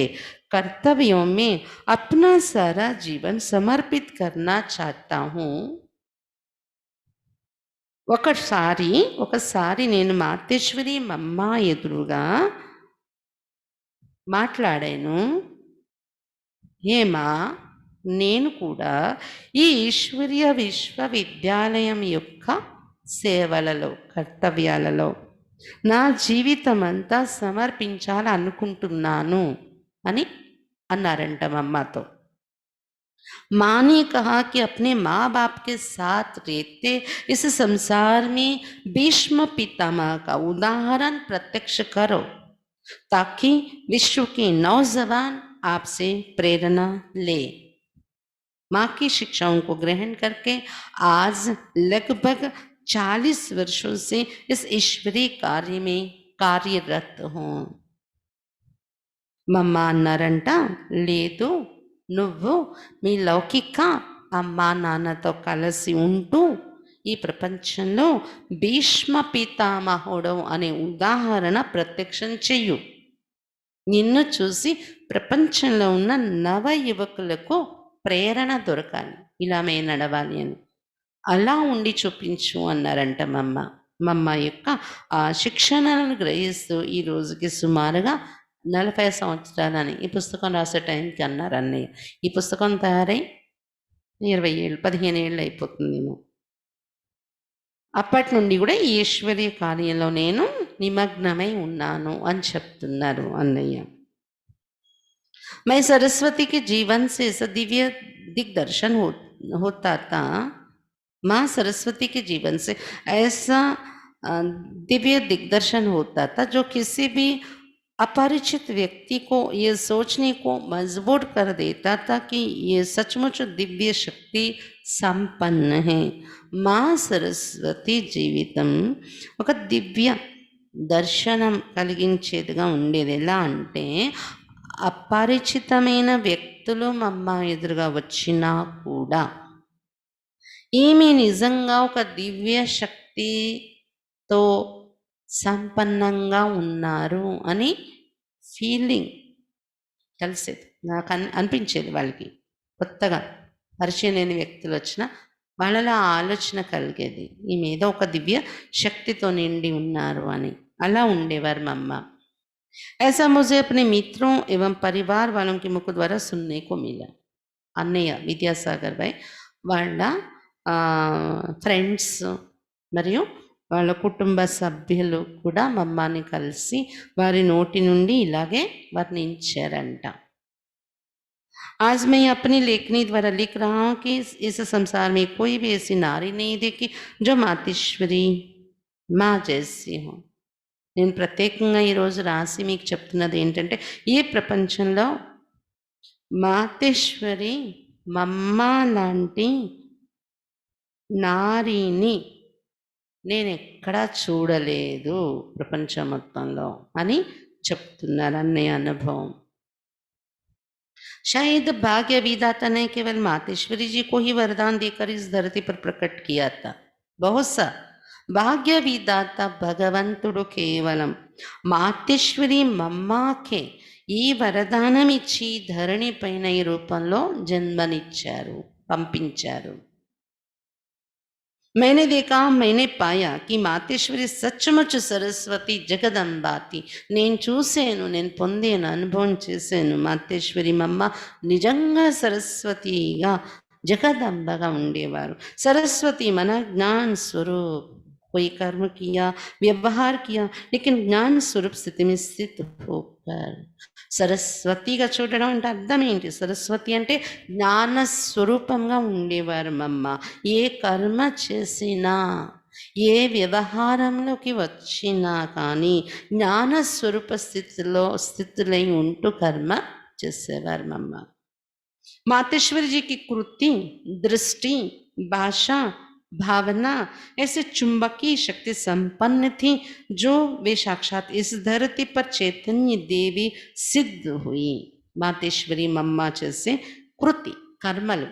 S1: कर्तव्यों में अपना सारा जीवन समर्पित करना चाहता हूँ. ఒకసారి నేను మాతేశ్వరి మమ్మ ఎదురుగా మాట్లాడాను. ఏమా, నేను కూడా ఈ ఈశ్వరీయ విశ్వవిద్యాలయం యొక్క సేవలలో, కర్తవ్యాలలో నా జీవితం అంతా సమర్పించాలనుకుంటున్నాను అని అన్నారంట మమ్మతో. माँ ने कहा कि अपने माँ बाप के साथ रहते इस संसार में भीष्म पितामह का उदाहरण प्रत्यक्ष करो, ताकि विश्व के नौजवान आपसे प्रेरणा ले. माँ की शिक्षाओं को ग्रहण करके आज लगभग 40 वर्षों से इस ईश्वरीय कार्य में कार्यरत हूँ. मम्मा అన్నారంట, లేదు, నువ్వు మీ లౌకిక అమ్మా నాన్నతో కలిసి ఉంటూ ఈ ప్రపంచంలో భీష్మ పితామహుడు అనే ఉదాహరణ ప్రత్యక్షం చెయ్యు. నిన్ను చూసి ప్రపంచంలో ఉన్న నవ యువకులకు ప్రేరణ దొరకాలి, ఇలా మే నడవాలి అని, అలా ఉండి చూపించు అన్నారంట మమ్మ. మమ్మ యొక్క ఆ శిక్షణలను గ్రహిస్తూ ఈ రోజుకి సుమారుగా 40 సంవత్సరాలని ఈ పుస్తకం రాసే టైంకి అన్నారు అన్నయ్య. ఈ పుస్తకం తయారై 20 ఏళ్ళు 15 ఏళ్ళు అయిపోతుందేమో. అప్పటి నుండి కూడా ఈ ఈశ్వరీయ కార్యంలో నేను నిమగ్నమై ఉన్నాను అని చెప్తున్నారు అన్నయ్య. मैं सरस्वती के जीवन से ऐसा दिव्य दिग्दर्शन होता था. माँ सरस्वती के जीवन से ऐसा दिव्य दिग्दर्शन होता था जो किसी भी अपरिचित व्यक्ति को ये सोचने को मजबूर कर देता था कि ये सचमुच दिव्य शक्ति संपन्न है. माँ सरस्वती జీవితం ఒక దివ్య దర్శనం కలిగించేదిగా ఉండేది. ఎలా అంటే అపరిచితమైన వ్యక్తులు మమ్మ ఎదురుగా వచ్చినా కూడా ఈమె నిజంగా ఒక దివ్య శక్తితో సంపన్నంగా ఉన్నారు అని ఫీలింగ్ కలిసేది. నాకు అనిపించేది వాళ్ళకి, కొత్తగా పరిచయం లేని వ్యక్తులు వచ్చినా వాళ్ళలో ఆలోచన కలిగేది, ఈమె ఏదో ఒక దివ్య శక్తితో నిండి ఉన్నారు అని. అలా ఉండేవారు మా అమ్మ. ऐसा मुझे अपने मित्रों एवं परिवार वालों के मुख द्वारा सुनने को मिला. అన్నయ్య విద్యాసాగర్ భాయ్ వాళ్ళ ఫ్రెండ్స్ మరియు వాళ్ళ కుటుంబ సభ్యులు కూడా మమ్మని కలిసి వారి నోటి నుండి ఇలాగే వర్ణించారంట. आज मैं अपनी लेखनी द्वारा लिख रहा हूँ कि इस संसार में कोई भी ऐसी नारी नहीं देखी जो मातेश्वरी माँ जैसी हो. నేను ప్రత్యేకంగా ఈరోజు రాసి మీకు చెప్తున్నది ఏంటంటే, ఈ ప్రపంచంలో మాతేశ్వరి మమ్మ లాంటి నారీని నేను ఎక్కడా చూడలేదు ప్రపంచం మొత్తంలో అని చెప్తున్నారు అన్నయ్య అనుభవం. शायद भाग्य विधाता ने केवल मातेश्वरी जी को ही वरदान देकर इस धरती पर प्रकट किया था. बहुसा భాగ్య విధాత భగవంతుడు కేవలం మాతేశ్వరి మమ్మకే ఈ వరదానం ఇచ్చి ధరణి పైన ఈ రూపంలో జన్మనిచ్చారు, పంపించారు. मैंने देखा, मैंने पाया कि మాతేశ్వరి సచ్చుముచ్చు సరస్వతి జగదంబాతి. నేను చూశాను, నేను పొందాను, అనుభవం చేశాను. మాతేశ్వరి మమ్మ నిజంగా సరస్వతిగా జగదంబగా ఉండేవారు. సరస్వతి మన జ్ఞాన స్వరూప్. कोई कर्म किया, व्यवहार किया, लेकिन ज्ञान स्वरूप स्थिति में स्थित होकर సరస్వతిగా చూడడం అంటే అర్థం ఏంటి? సరస్వతి అంటే జ్ఞాన స్వరూపంగా ఉండేవారు మమ్మ. ఏ కర్మ చేసినా, ఏ వ్యవహారంలోకి వచ్చినా కానీ జ్ఞాన స్వరూప స్థితిలో ఉంటూ కర్మ చేసేవారు మమ్మ. మాతేశ్వరి జీకి కృతి, దృష్టి, భాష भावना ऐसे चुंबकीय शक्ति संपन्न थी जो वे साक्षात इस धरती पर चैतन्य देवी सिद्ध हुई. మాతేశ్వరి మమ్మ చేసే కృతి కర్మలు,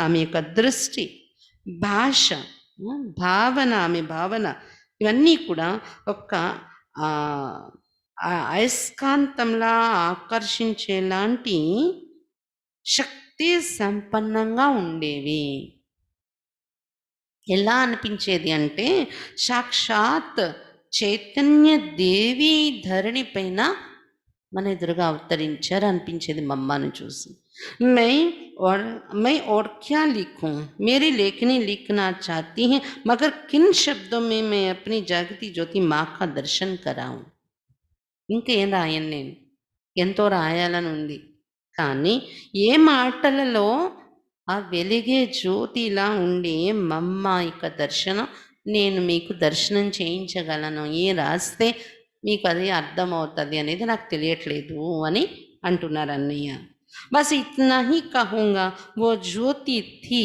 S1: ఆమె యొక్క దృష్టి, భాష, భావన, ఆమె భావన, ఇవన్నీ కూడా ఒక ఆ, ఆ అయస్కాంతంలా ఆకర్షించేలాంటి శక్తి సంపన్నంగా ఉండేవి. ఎలా అనిపించేది అంటే సాక్షాత్ చైతన్య దేవి ధరణి పైన మన ఎదురుగా అవతరించారు అనిపించేది మమ్మను చూసి. मैं और मैं और क्या लिखूं, मेरी लेखनी लिखना चाहती है मगर किन शब्दों में मैं अपनी जागती ज्योति माँ का दर्शन कराऊं. ఇంకేం రాయను నేను, ఎంతో రాయాలని ఉంది కానీ ఏ మాటలలో ఆ వెలిగే జ్యోతిలా ఉండే మమ్మ యొక్క దర్శనం నేను మీకు దర్శనం చేయించగలను, ఏం రాస్తే మీకు అది అర్థమవుతుంది అనేది నాకు తెలియట్లేదు అని అంటున్నారు అన్నయ్య. बस इतना ही कहूँगा, वो ज्योति थी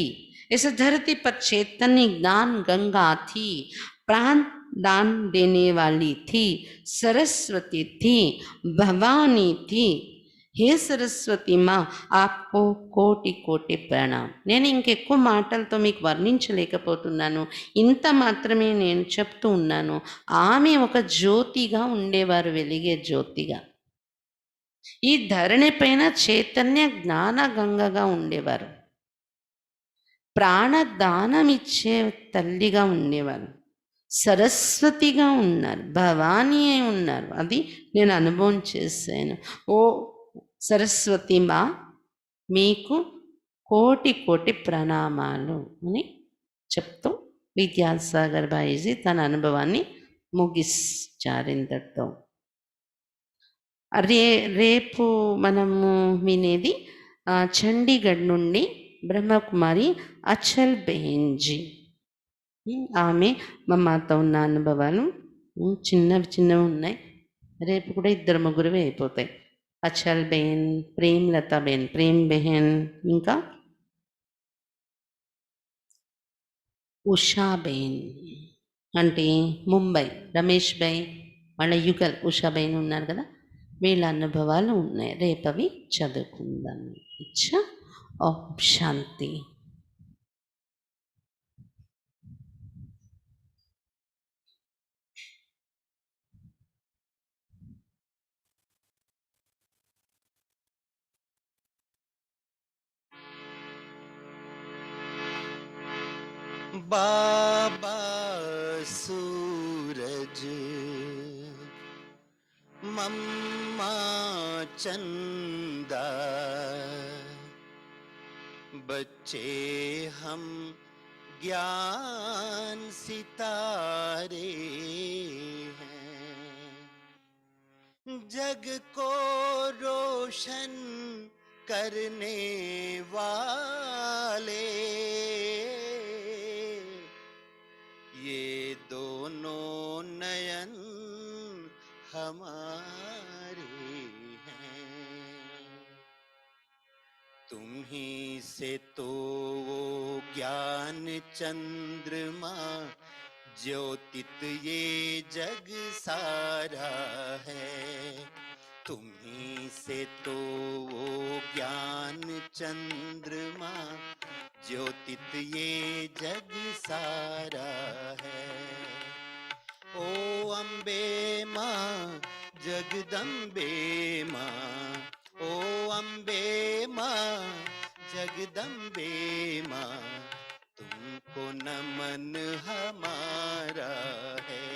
S1: इस धरती पर, चैतन्य ज्ञान गंगा थी, प्राण दान देने वाली थी, सरस्वती थी, भवानी थी. హే సరస్వతి మా, ఆప్కో కోటి కోటి ప్రణాం. నేను ఇంకెక్కువ మాటలతో మీకు వర్ణించలేకపోతున్నాను, ఇంత మాత్రమే నేను చెప్తూ ఉన్నాను. ఆమె ఒక జ్యోతిగా ఉండేవారు, వెలిగే జ్యోతిగా. ఈ ధరణి పైన చైతన్య జ్ఞాన గంగగా ఉండేవారు, ప్రాణదానం ఇచ్చే తల్లిగా ఉండేవారు, సరస్వతిగా ఉన్నారు, భవానీ అయి ఉన్నారు. అది నేను అనుభవం చేశాను. ఓ సరస్వతి మా, మీకు కోటి కోటి ప్రణామాలు అని చెప్తూ విద్యాసాగర్ బాయిజీ తన అనుభవాన్ని ముగిస్తారు ఇంతటితో. రేపు మనము వినేది చండీగఢ్ నుండి బ్రహ్మకుమారి అచల్ బెహెన్జీ. ఆమె మమ్మతో ఉన్న అనుభవాలు చిన్నవి చిన్నవి ఉన్నాయి. రేపు కూడా 2-3 అయిపోతాయి. అచల్ బెహెన్, ప్రేమ్లత బెహెన్, ప్రేమ్ బెహెన్, ఇంకా ఉషా బెహెన్ అంటే ముంబై, రమేష్ బై, వాళ్ళ యుగల్ ఉషా బెహెన్ ఉన్నారు కదా, వీళ్ళ అనుభవాలు ఉన్నాయి. రేపు అవి చదువుకుందాం. ఇచ్చా. ఓం శాంతి.
S2: बाबा सूरज, मम्मा चंदा, बच्चे हम ज्ञान सितारे हैं, जग को रोशन करने वाले ये दोनों नयन हमारे हैं। तुम ही से तो वो ज्ञान चंद्रमा, ज्योतित ये जग सारा है। तुम ही से तो वो ज्ञान चंद्रमा, ज्योतित ये जग सारा है। ओ अम्बे माँ, जगदम्बे माँ, ओ अम्बे माँ, जगदम्बे माँ, तुमको नमन हमारा है,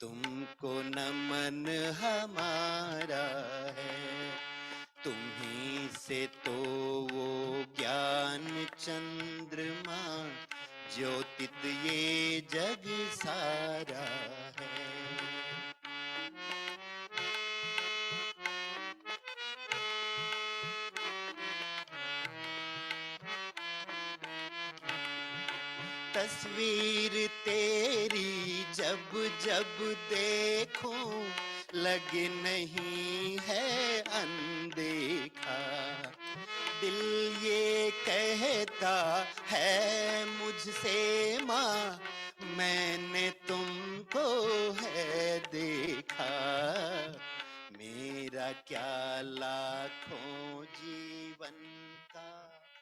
S2: तुमको नमन हमारा है। तुम ही से तो वो ज्ञान चंद्रमा, ज्योतित ये जग सारा है। तस्वीर तेरी जब जब देखूं, लगे नहीं है अनदेखा। दिल ये कहता है मुझसे मेरा क्या लाखों जीवन का